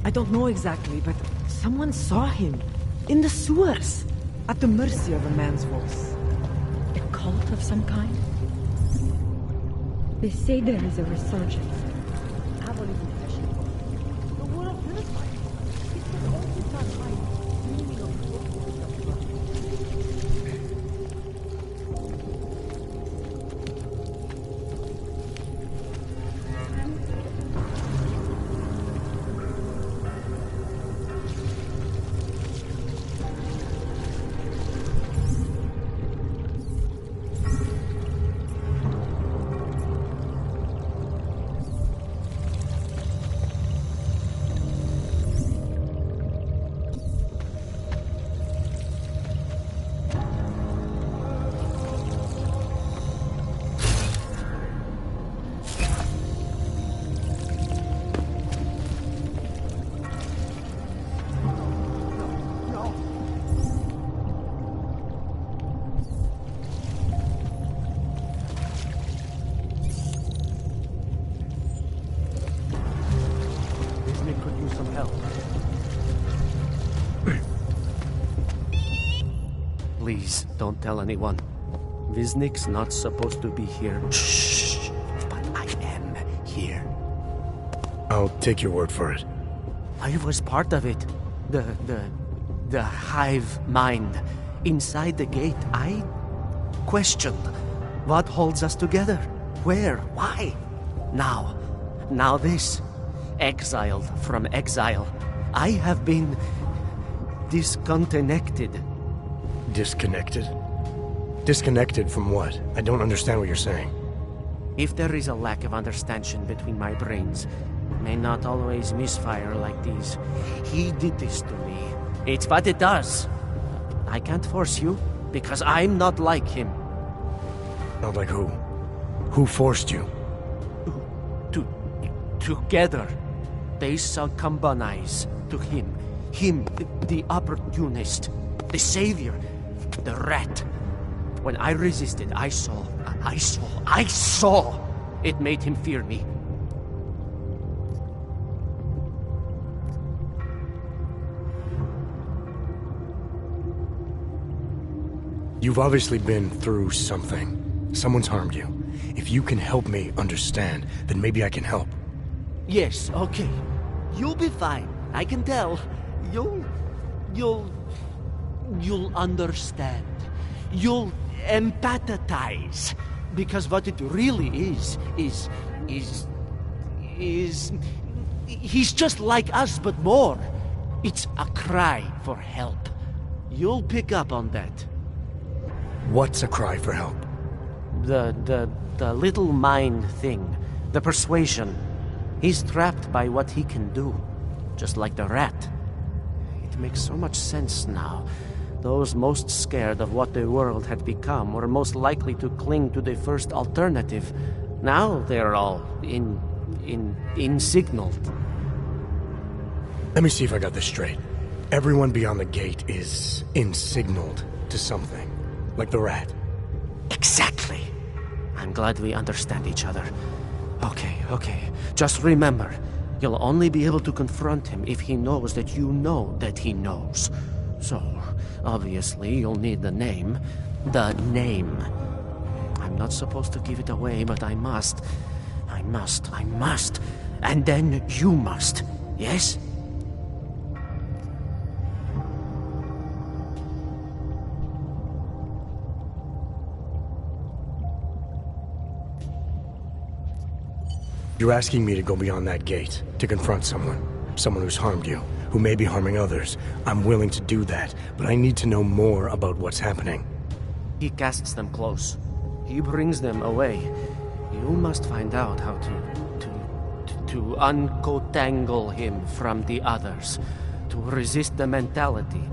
S18: I don't know exactly, but someone saw him. In the sewers. At the mercy of a man's voice.
S7: A cult of some kind? They say there is a resurgence.
S4: don't tell anyone. Viznik's not supposed to be here. Shh! But I am here.
S1: I'll take your word for it.
S4: I was part of it. The hive mind. Inside the gate, I questioned what holds us together. Where? Why? Now this. Exiled from exile. I have been disconnected.
S1: Disconnected? Disconnected from what? I don't understand what you're saying.
S4: If there is a lack of understanding between my brains, it may not always misfire like these. He did this to me. It's what it does. I can't force you, because I'm not like him.
S1: Not like who? Who forced you?
S4: Together, they succumbanize to him. Him, the opportunist, the savior, the rat. When I resisted, I saw. It made him fear me.
S1: You've obviously been through something. Someone's harmed you. If you can help me understand, then maybe I can help.
S4: Yes, okay. You'll be fine. I can tell. You'll understand. You'll empathize. Because what it really is he's just like us, but more. It's a cry for help. You'll pick up on that.
S1: What's a cry for help?
S4: The little mind thing. The persuasion. He's trapped by what he can do. Just like the rat. It makes so much sense now. Those most scared of what the world had become were most likely to cling to the first alternative. Now they're all insignaled.
S1: Let me see if I got this straight. Everyone beyond the gate is insignaled to something. Like the rat.
S4: Exactly. I'm glad we understand each other. Okay. Just remember, you'll only be able to confront him if he knows that you know that he knows. So, obviously, you'll need the name. The name. I'm not supposed to give it away, but I must. And then you must. Yes?
S1: You're asking me to go beyond that gate, to confront someone who's harmed you, who may be harming others. I'm willing to do that, but I need to know more about what's happening.
S4: He casts them close. He brings them away. You must find out how to uncotangle him from the others, to resist the mentality.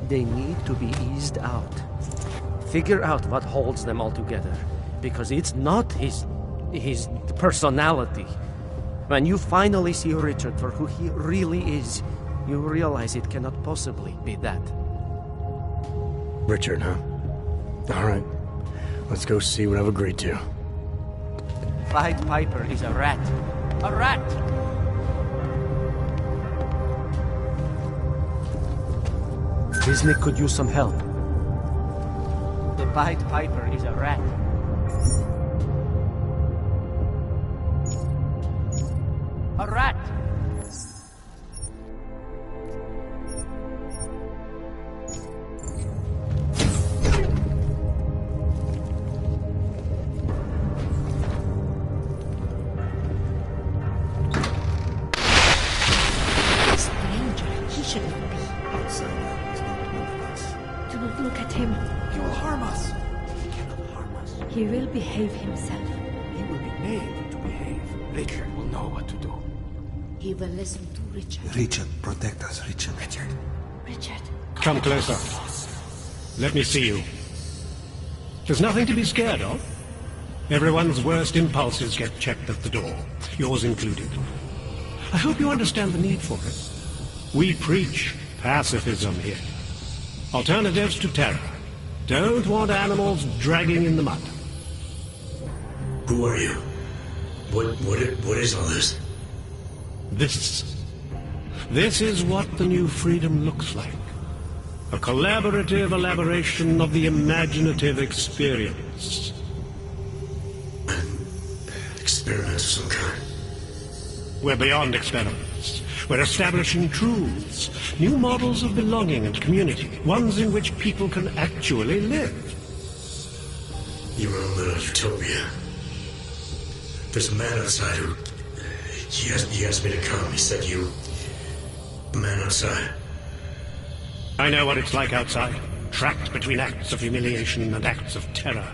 S4: They need to be eased out. Figure out what holds them all together. Because it's not his personality. When you finally see Richard for who he really is, you realize it cannot possibly be that.
S1: Richard, huh? All right. Let's go see what I've agreed to.
S4: Pied Piper is a rat. A rat! Viznik could use some help. The Pied Piper is a rat. A rat!
S9: Stranger, he shouldn't be. Do not look at him.
S2: He will harm us.
S9: He will behave himself.
S2: He will be made to behave. Richard will know what to do.
S9: He will listen to Richard.
S11: Richard, protect us, Richard.
S9: Richard.
S16: Come closer. Let me see you. There's nothing to be scared of. Everyone's worst impulses get checked at the door, yours included. I hope you understand the need for it. We preach pacifism here. Alternatives to terror. Don't want animals dragging in the mud.
S1: Who are you? What is all this?
S16: This is what the new freedom looks like. A collaborative elaboration of the imaginative experience.
S1: Experiment of some kind.
S16: We're beyond experiments. We're establishing truths, new models of belonging and community, ones in which people can actually live.
S1: Your own little utopia. There's a man outside who... He asked me to come. He said you... A man outside.
S16: I know what it's like outside. Trapped between acts of humiliation and acts of terror.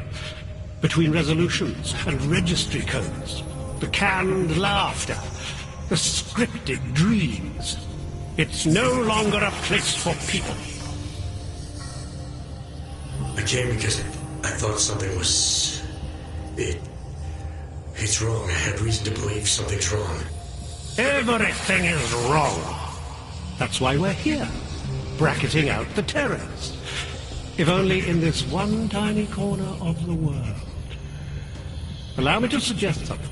S16: Between resolutions and registry codes. The canned laughter. The scripted dreams. It's no longer a place for people.
S1: I came because I thought something was... It's wrong. I had reason to believe something's wrong.
S16: Everything is wrong. That's why we're here. Bracketing out the terrors. If only in this one tiny corner of the world. Allow me to suggest something.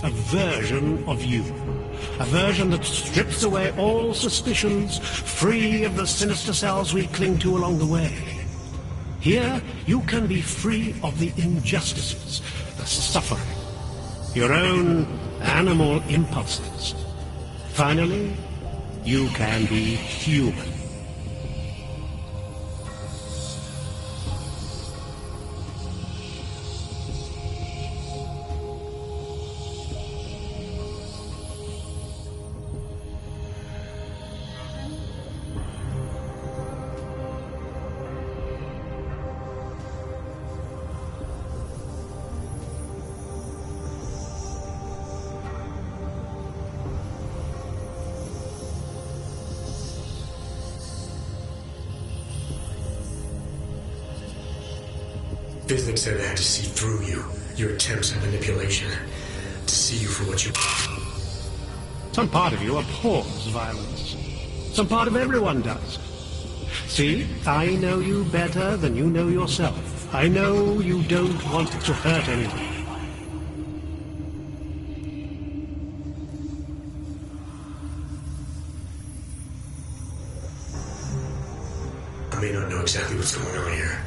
S16: A version of you. A version that strips away all suspicions, free of the sinister cells we cling to along the way. Here, you can be free of the injustices, the suffering, your own animal impulses. Finally, you can be human.
S1: Visnick said I had to see through you, your attempts at manipulation, to see you for what you...
S16: Some part of you abhors violence. Some part of everyone does. See, I know you better than you know yourself. I know you don't want to hurt anyone.
S1: I may not know exactly what's going on here,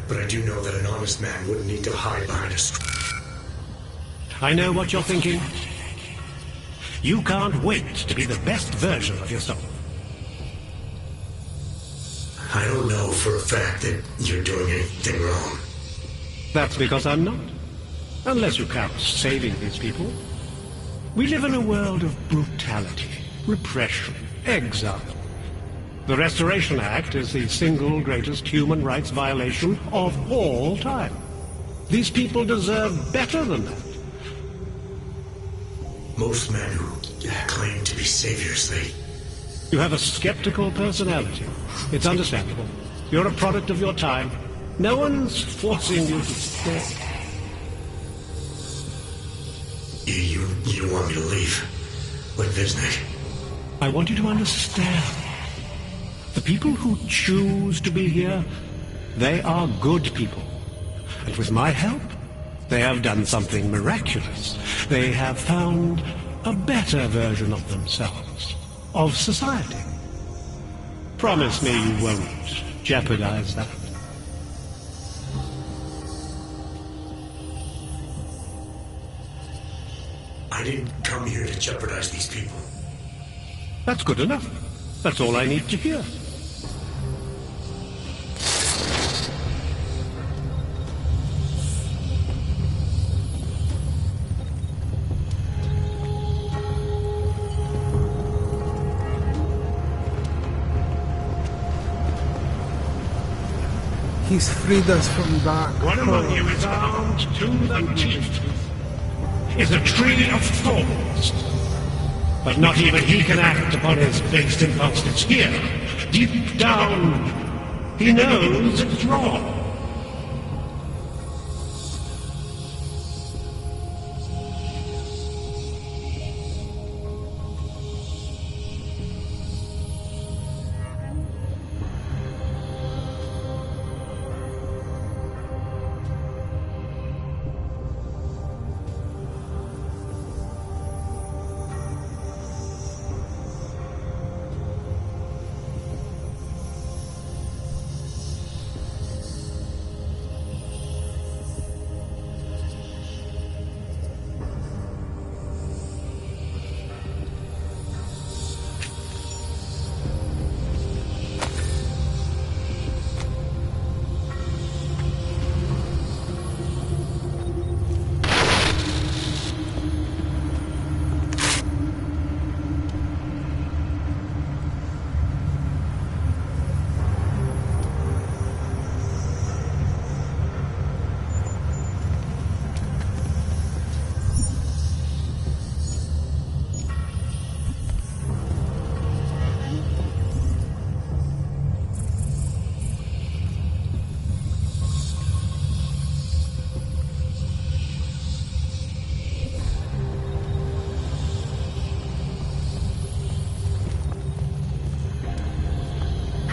S1: but I do know that an honest man wouldn't need to hide behind a...
S16: I know what you're thinking. You can't wait to be the best version of yourself.
S1: I don't know for a fact that you're doing anything wrong.
S16: That's because I'm not. Unless you count saving these people. We live in a world of brutality, repression, exile. The Restoration Act is the single greatest human rights violation of all time. These people deserve better than that.
S1: Most men who claim to be saviors,
S16: You have a skeptical personality. It's understandable. You're a product of your time. No one's forcing you to stay.
S1: You want me to leave? Like Visnick?
S16: I want you to understand. The people who choose to be here, they are good people. And with my help, they have done something miraculous. They have found a better version of themselves, of society. Promise me you won't jeopardize that.
S1: I didn't come here to jeopardize these people.
S16: That's good enough. That's all I need to hear.
S8: He's freed us from dark.
S16: One among you is armed to the teeth. Is a tree of thorns. But not even he can act upon his based impulses. Here, deep down, he knows it's wrong.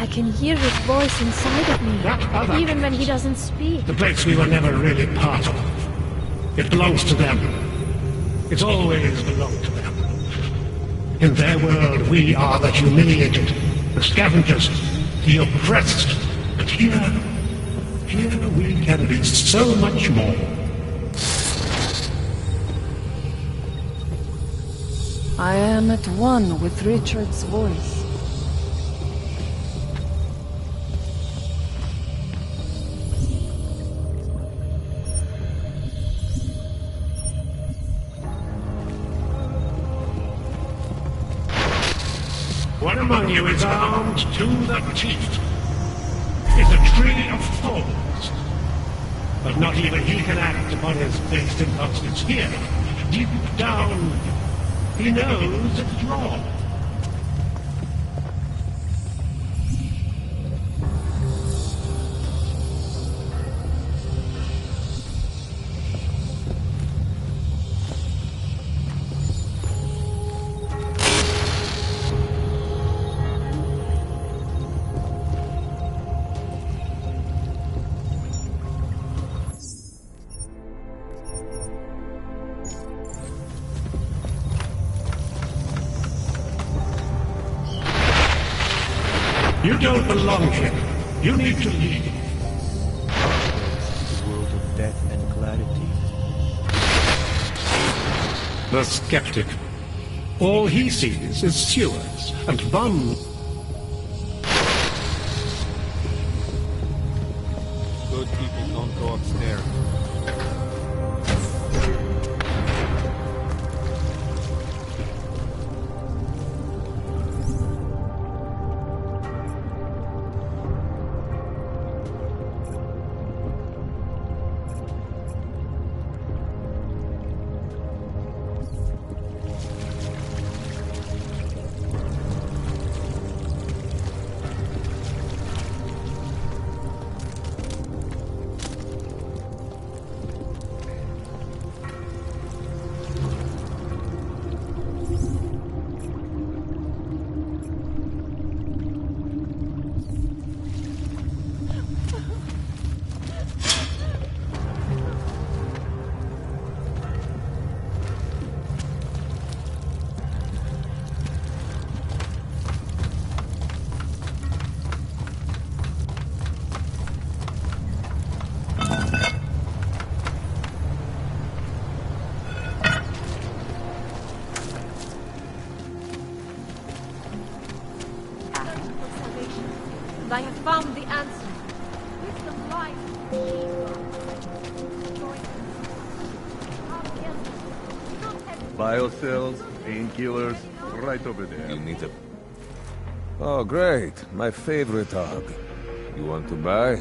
S9: can hear his voice inside of me, even when he doesn't speak.
S16: The place we were never really part of. It belongs to them. It's always belonged to them. In their world, we are the humiliated, the scavengers, the oppressed. But here we can be so much more.
S14: I am at one with Richard's voice.
S16: One among you is armed to the teeth. Is a tree of thorns. But not even he can act upon his base impulses here. Deep down, he knows it's wrong. You don't belong here. You need to leave.
S10: The world of death and clarity.
S16: The skeptic. All he sees is sewers and bums.
S10: Good people don't go upstairs.
S9: And I have found the answer. Wisdom lies.
S13: Biocells, painkillers, right over there.
S17: You need to... Oh, great. My favorite hog. You want to buy?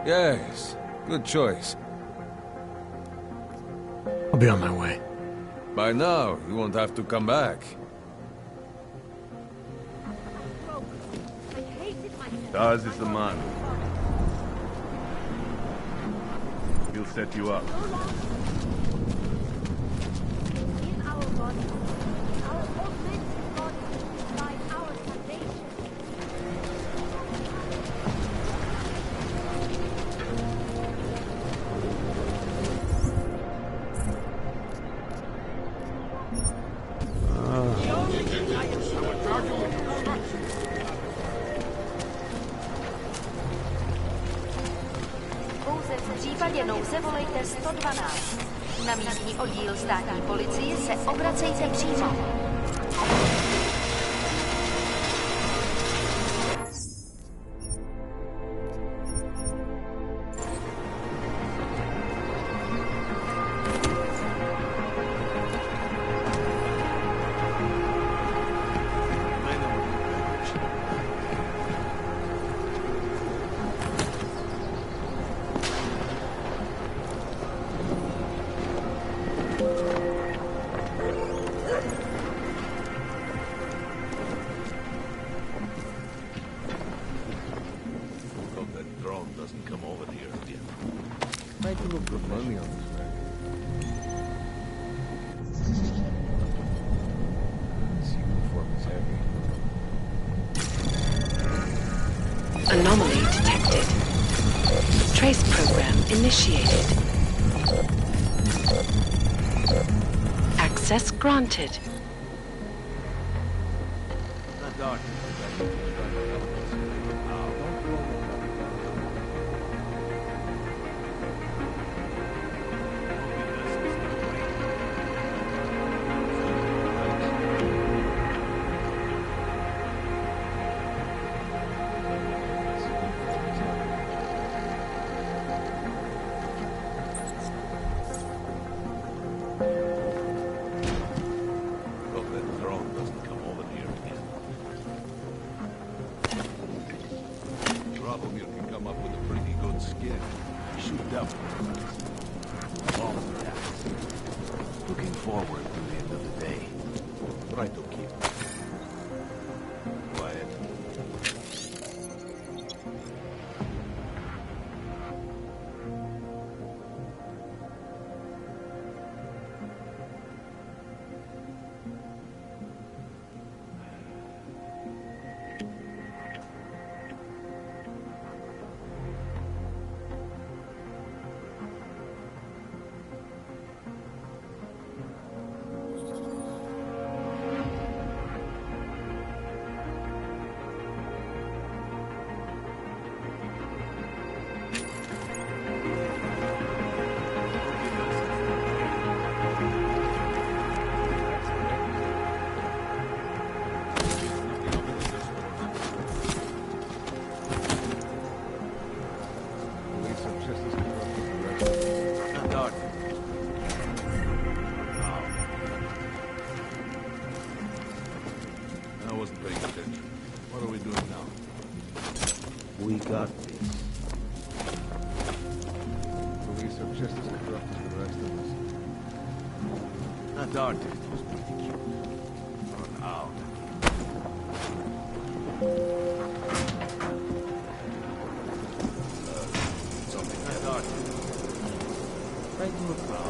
S17: Yes, good choice.
S1: I'll be on my way.
S17: By now, you won't have to come back.
S13: Daz is the man. He'll set you up.
S9: In our body, our augmented body, lies our salvation.
S3: Pouze v případě nouze volejte 112. Na místní oddíl státní policie se obracejte přímo.
S11: doesn't come over the earth yet.
S17: Try to look good money on this man. This uniform is heavy.
S15: Anomaly detected. Trace program initiated. Access granted.
S11: Not dark.
S2: Looking forward to the end of the day. Try to keep quiet.
S11: I wasn't paying attention. What are we doing now?
S2: We got this.
S17: Police are just as corrupt as the rest of us.
S11: That artist was pretty cute. For now. Something that artist.
S24: Right to look now.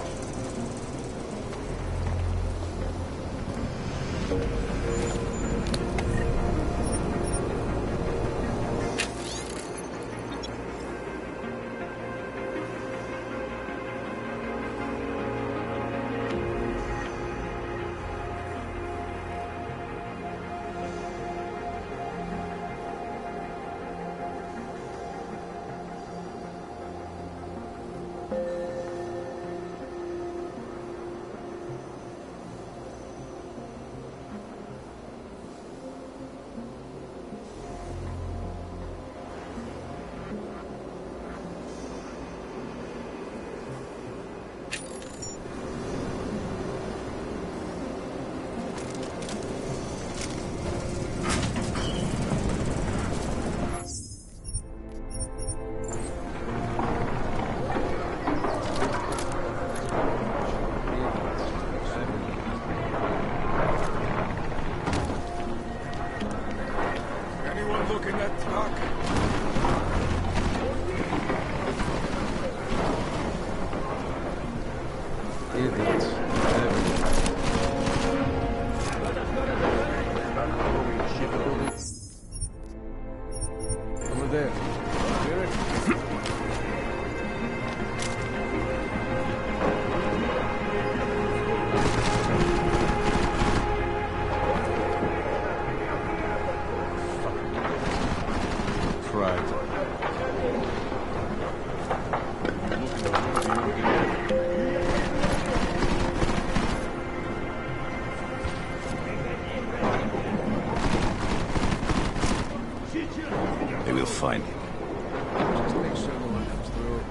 S17: Looking at truck. Idiots. Over there. Hear it?
S11: They will find him.
S17: Just make sure no one comes through.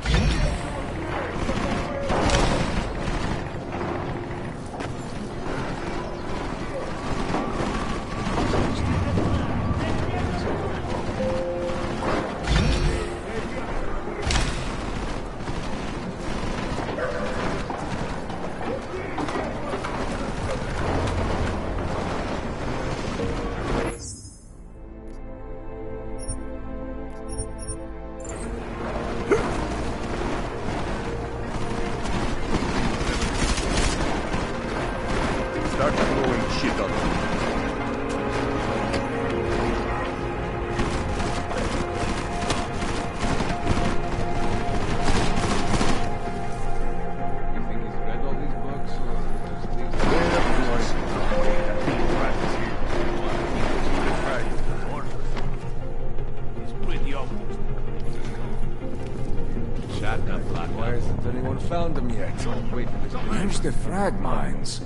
S17: Shut up, Why hasn't anyone found them yet? Wait, where's the frag mines?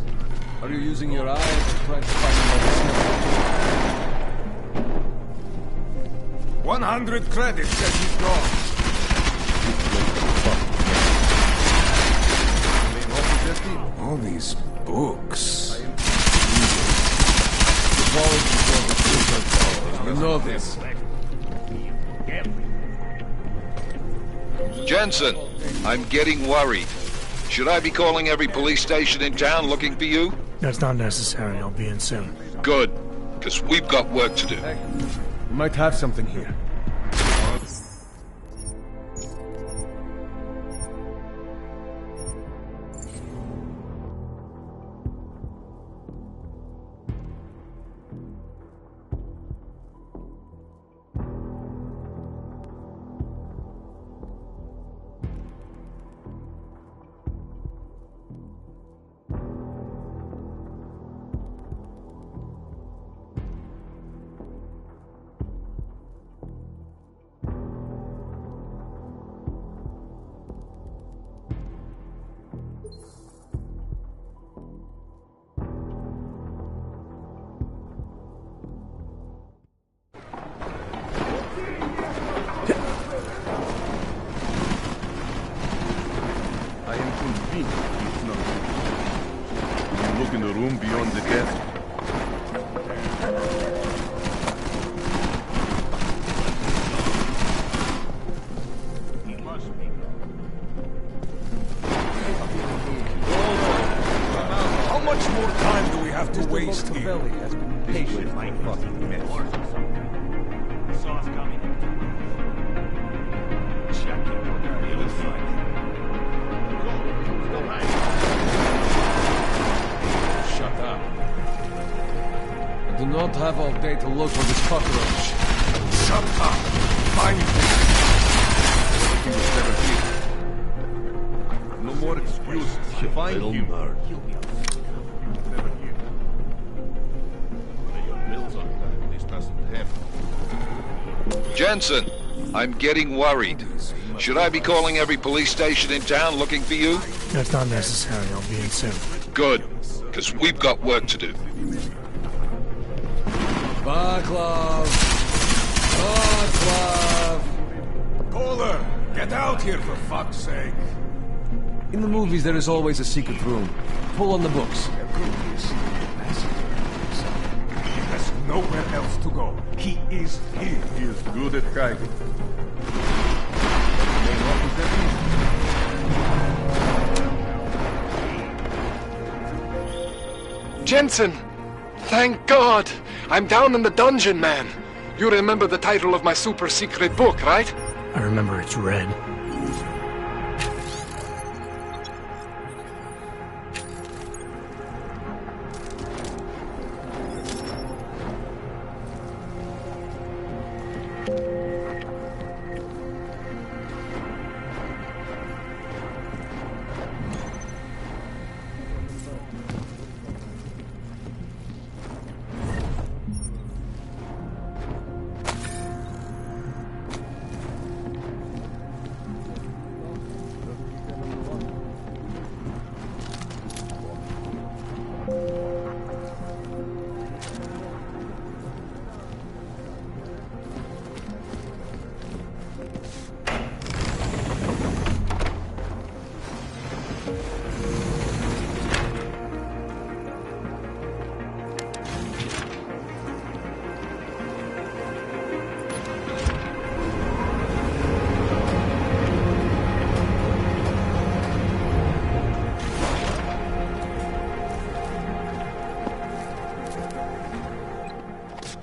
S17: Are you using your eyes to try to find them? 100 credits says he's gone. All these books. You know this.
S6: Jensen, I'm getting worried. Should I be calling every police station in town looking for you?
S1: That's not necessary. I'll be in soon.
S6: Good, because we've got work to do.
S17: We might have something here.
S13: In the room beyond the desk.
S17: How much more time do we have to waste here?
S22: Has been patient like fucking mess. The sauce coming. Check it. You will find it.
S17: Shut up. I do not have all day to look for this cockroach. Shut up! Find me!
S13: No more excuses. Find him.
S6: Jensen, I'm getting worried. Should I be calling every police station in town looking for you?
S1: That's not necessary. I'll be in soon.
S6: Good, because we've got work to do.
S17: Vaclav! Vaclav! Polar! Get out here for fuck's sake! In the movies there is always a secret room. Pull on the books. There could be a secret passage. He has nowhere else to go. He is here.
S13: He is good at hiding.
S19: Jensen! Thank God! I'm down in the dungeon, man. You remember the title of my super secret book, right?
S1: I remember it's red.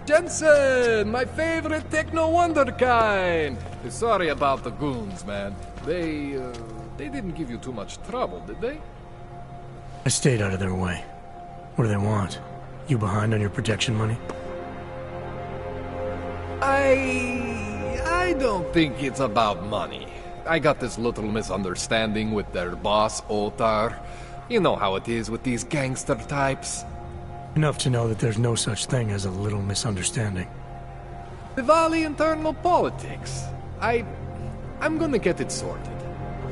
S17: Jensen! My favorite techno wonderkind! Sorry about the goons, man. They didn't give you too much trouble, did they?
S1: I stayed out of their way. What do they want? You behind on your protection money?
S17: I don't think it's about money. I got this little misunderstanding with their boss, Otar. You know how it is with these gangster types.
S1: Enough to know that there's no such thing as a little misunderstanding.
S19: Diwali internal politics. I'm gonna get it sorted.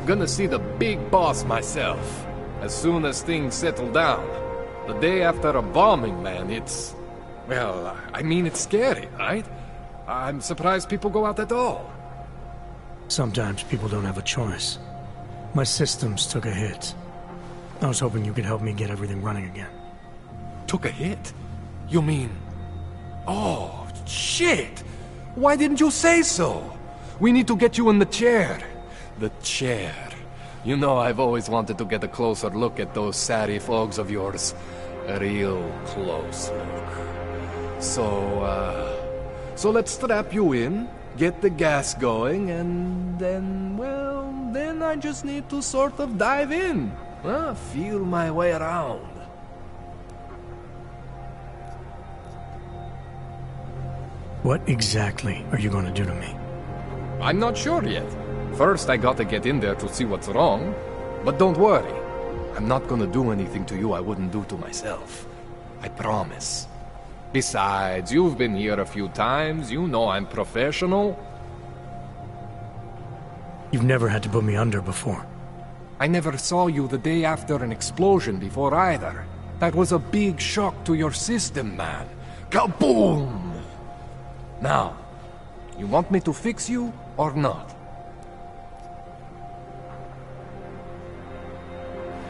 S19: Gonna see the big boss myself. As soon as things settle down. The day after a bombing, man, it's... Well, I mean, it's scary, right? I'm surprised people go out at all.
S1: Sometimes people don't have a choice. My systems took a hit. I was hoping you could help me get everything running again.
S19: Took a hit? You mean... Oh, shit! Why didn't you say so? We need to get you in the chair. The chair. You know, I've always wanted to get a closer look at those Sarif Ogs of yours. A real close look. So let's strap you in, get the gas going, and then, well, then I just need to sort of dive in. Feel my way around.
S1: What exactly are you going to do to me?
S19: I'm not sure yet. First, I gotta get in there to see what's wrong. But don't worry. I'm not gonna do anything to you I wouldn't do to myself. I promise. Besides, you've been here a few times. You know I'm professional.
S1: You've never had to put me under before.
S19: I never saw you the day after an explosion before either. That was a big shock to your system, man. Kaboom! Now, you want me to fix you or not?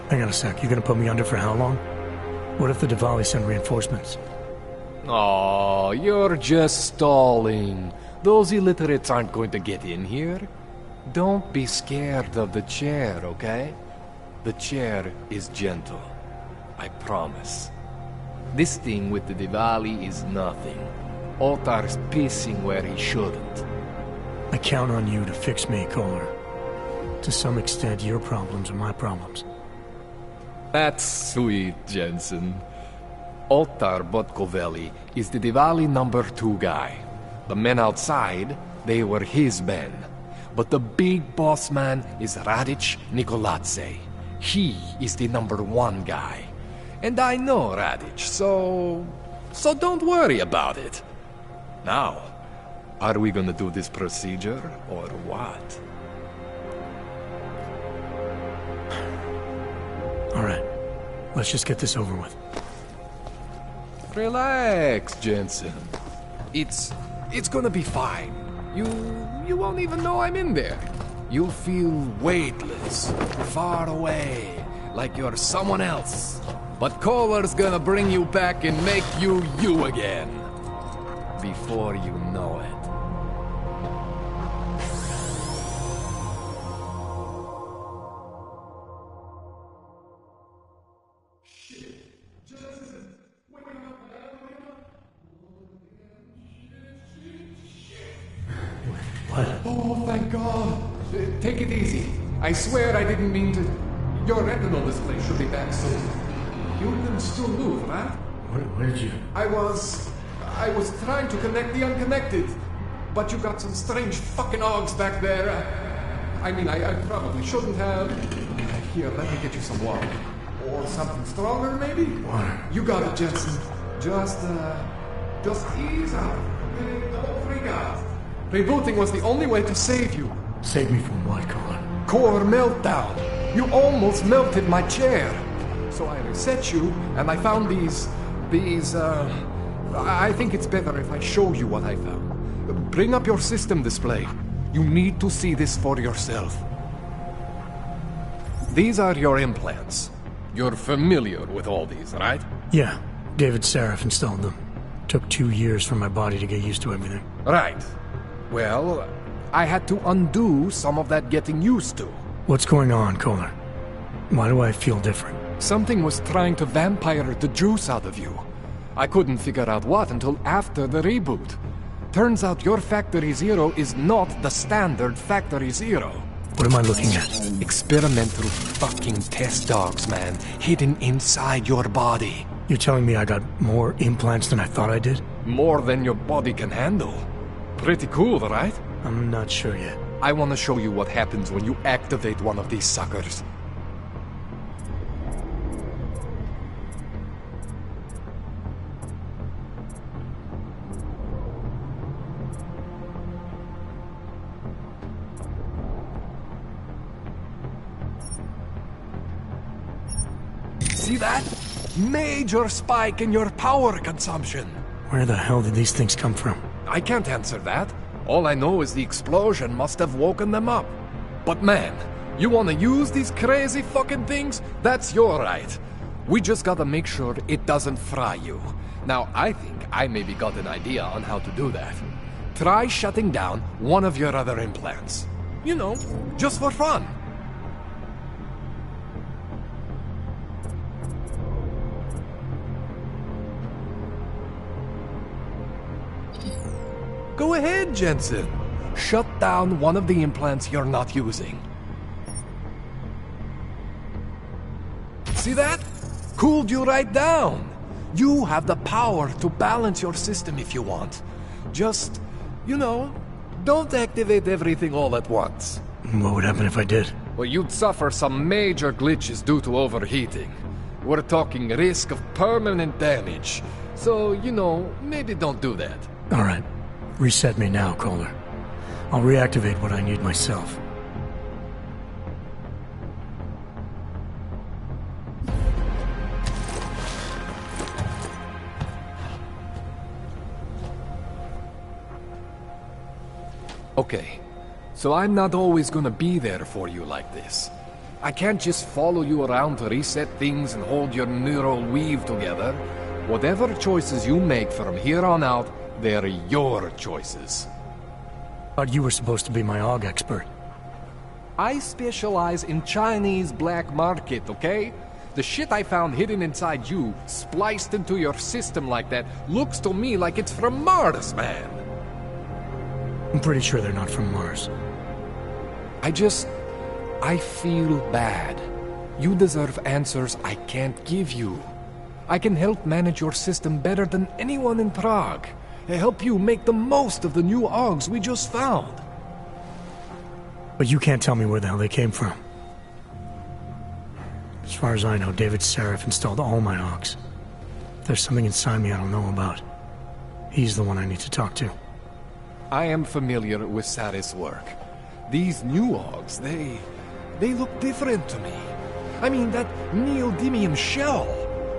S1: Hang on a sec. You're gonna put me under for how long? What if the Diwali send reinforcements?
S19: Oh, you're just stalling. Those illiterates aren't going to get in here. Don't be scared of the chair, okay? The chair is gentle. I promise. This thing with the Diwali is nothing. Ottar's pissing where he shouldn't.
S1: I count on you to fix me, Kohler. To some extent, your problems are my problems.
S19: That's sweet, Jensen. Ottar Botkoveli is the Diwali #2 guy. The men outside, they were his men. But the big boss man is Radic Nikoladze. He is the #1 guy. And I know Radic, so don't worry about it. Now, are we gonna do this procedure, or what?
S1: All right, let's just get this over with.
S19: Relax, Jensen. It's gonna be fine. You won't even know I'm in there. You'll feel weightless, far away, like you're someone else. But Kohler's gonna bring you back and make you you again. Before you know it.
S1: What?
S19: Oh, thank God. Take it easy. I swear I didn't mean to... Your retinal display should be back soon. You can still move, right?
S1: Where did you...
S19: I was trying to connect the unconnected. But you got some strange fucking Ogs back there. I mean, I probably shouldn't have. Here, let me get you some water. Or something stronger, maybe?
S1: Water.
S19: You got it, Jensen. Just ease out. Okay? Don't freak out. Rebooting was the only way to save you.
S1: Save me from what, Kohler?
S19: Core meltdown. You almost melted my chair. So I reset you, and I found these, I think it's better if I show you what I found. Bring up your system display. You need to see this for yourself. These are your implants. You're familiar with all these, right?
S1: Yeah, David Sarif installed them. Took 2 years for my body to get used to everything.
S19: Right. Well, I had to undo some of that getting used to.
S1: What's going on, Kohler? Why do I feel different?
S19: Something was trying to vampire the juice out of you. I couldn't figure out what until after the reboot. Turns out your Factory Zero is not the standard Factory Zero.
S1: What am I looking at?
S19: Experimental fucking test dogs, man. Hidden inside your body.
S1: You're telling me I got more implants than I thought I did?
S19: More than your body can handle. Pretty cool, right?
S1: I'm not sure yet.
S19: I want to show you what happens when you activate one of these suckers. See that? Major spike in your power consumption.
S1: Where the hell did these things come from?
S19: I can't answer that. All I know is the explosion must have woken them up. But man, you wanna use these crazy fucking things? That's your right. We just gotta make sure it doesn't fry you. Now, I think I maybe got an idea on how to do that. Try shutting down one of your other implants. You know, just for fun. Go ahead, Jensen. Shut down one of the implants you're not using. See that? Cooled you right down. You have the power to balance your system if you want. Just, you know, don't activate everything all at once.
S1: What would happen if I did?
S19: Well, you'd suffer some major glitches due to overheating. We're talking risk of permanent damage. So, you know, maybe don't do that.
S1: All right. Reset me now, Kohler. I'll reactivate what I need myself.
S19: Okay, so I'm not always gonna be there for you like this. I can't just follow you around to reset things and hold your neural weave together. Whatever choices you make from here on out, they're your choices.
S1: Thought you were supposed to be my AUG expert.
S19: I specialize in Chinese black market, okay? The shit I found hidden inside you, spliced into your system like that, looks to me like it's from Mars, man.
S1: I'm pretty sure they're not from Mars.
S19: I feel bad. You deserve answers I can't give you. I can help manage your system better than anyone in Prague. I help you make the most of the new AUGs we just found.
S1: But you can't tell me where the hell they came from. As far as I know, David Sarif installed all my AUGs. If there's something inside me I don't know about, he's the one I need to talk to.
S19: I am familiar with Sarif's work. These new AUGs, they look different to me. I mean, that neodymium shell.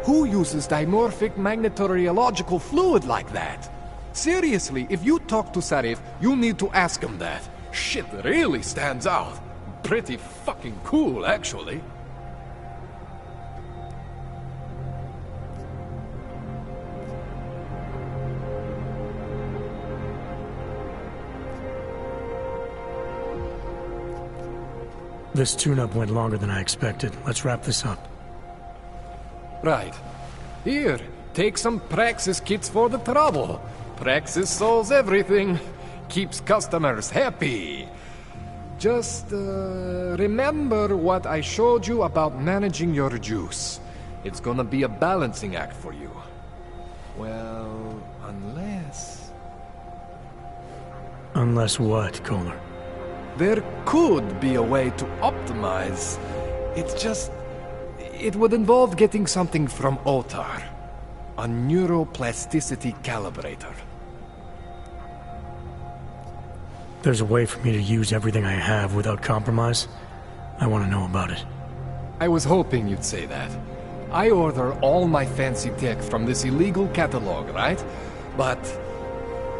S19: Who uses dimorphic magnetorheological fluid like that? Seriously, if you talk to Sarif, you need to ask him that. Shit really stands out. Pretty fucking cool, actually.
S1: This tune-up went longer than I expected. Let's wrap this up.
S19: Right. Here, take some Praxis kits for the trouble. Praxis solves everything. Keeps customers happy. Just, remember what I showed you about managing your juice. It's gonna be a balancing act for you. Well, unless...
S1: Unless what, Kohler?
S19: There could be a way to optimize. It's just... It would involve getting something from Otar. A neuroplasticity calibrator.
S1: There's a way for me to use everything I have without compromise? I want to know about it.
S19: I was hoping you'd say that. I order all my fancy tech from this illegal catalog, right? But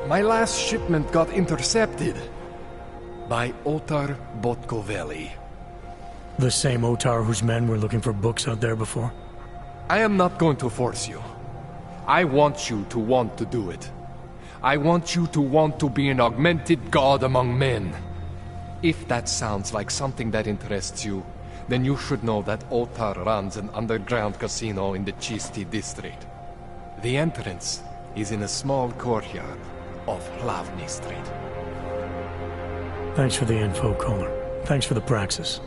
S19: my last shipment got intercepted by Otar Botkoveli.
S1: The same Otar whose men were looking for books out there before?
S19: I am not going to force you. I want you to want to do it. I want you to want to be an augmented god among men. If that sounds like something that interests you, then you should know that Otar runs an underground casino in the Chisti district. The entrance is in a small courtyard off Hlavny Street.
S1: Thanks for the info, Kohler. Thanks for the praxis.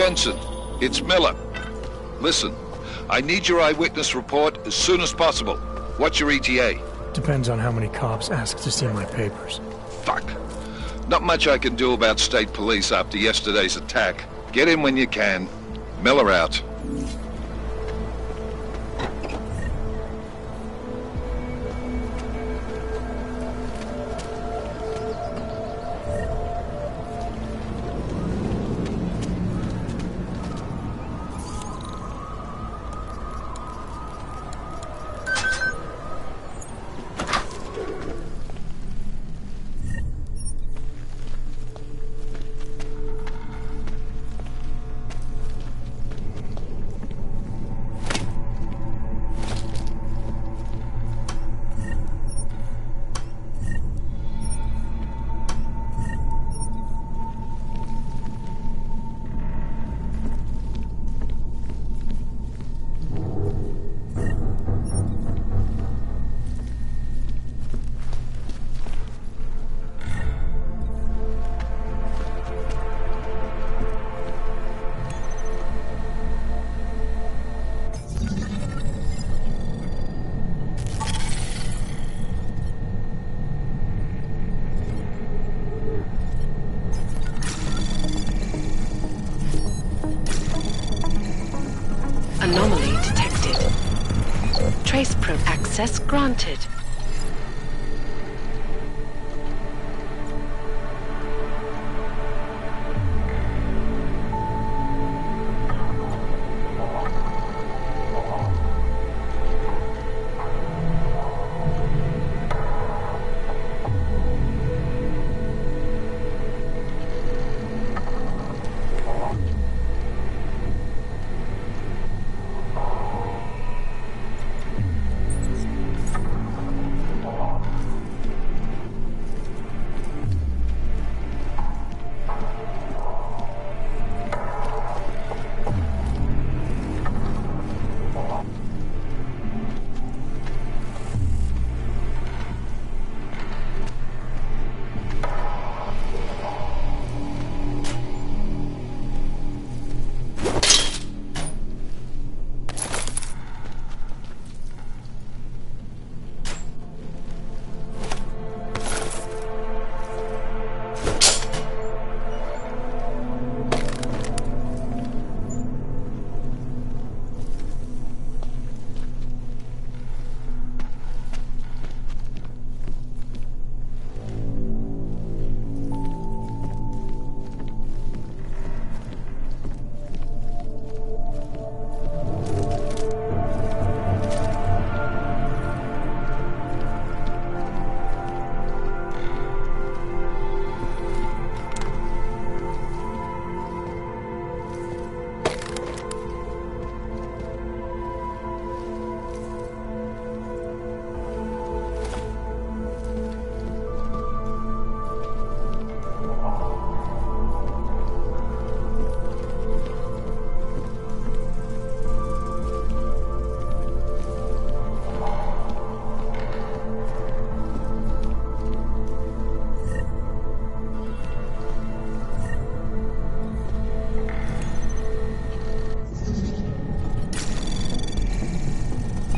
S6: Jensen, it's Miller. Listen, I need your eyewitness report as soon as possible. What's your ETA?
S1: Depends on how many cops ask to see my papers.
S6: Fuck. Not much I can do about state police after yesterday's attack. Get in when you can. Miller out.
S15: Anomaly detected. Trace probe access granted.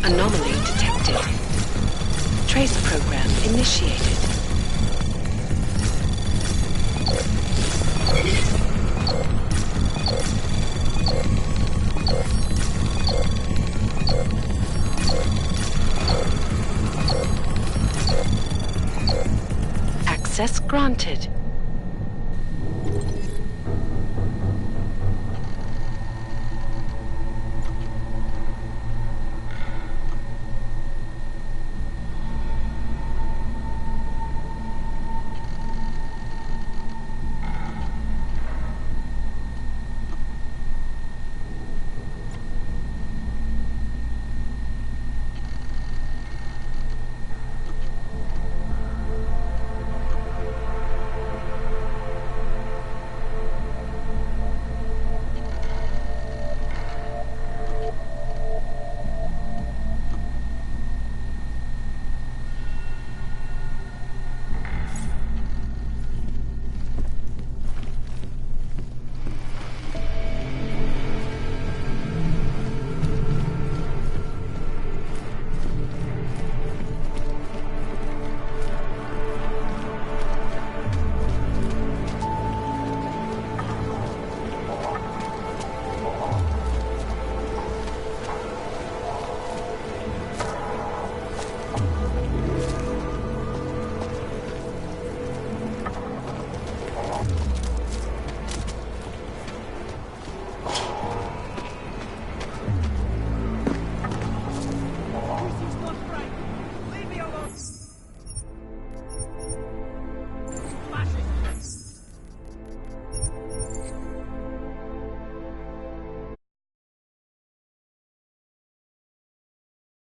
S15: Anomaly detected. Trace program initiated. Access granted.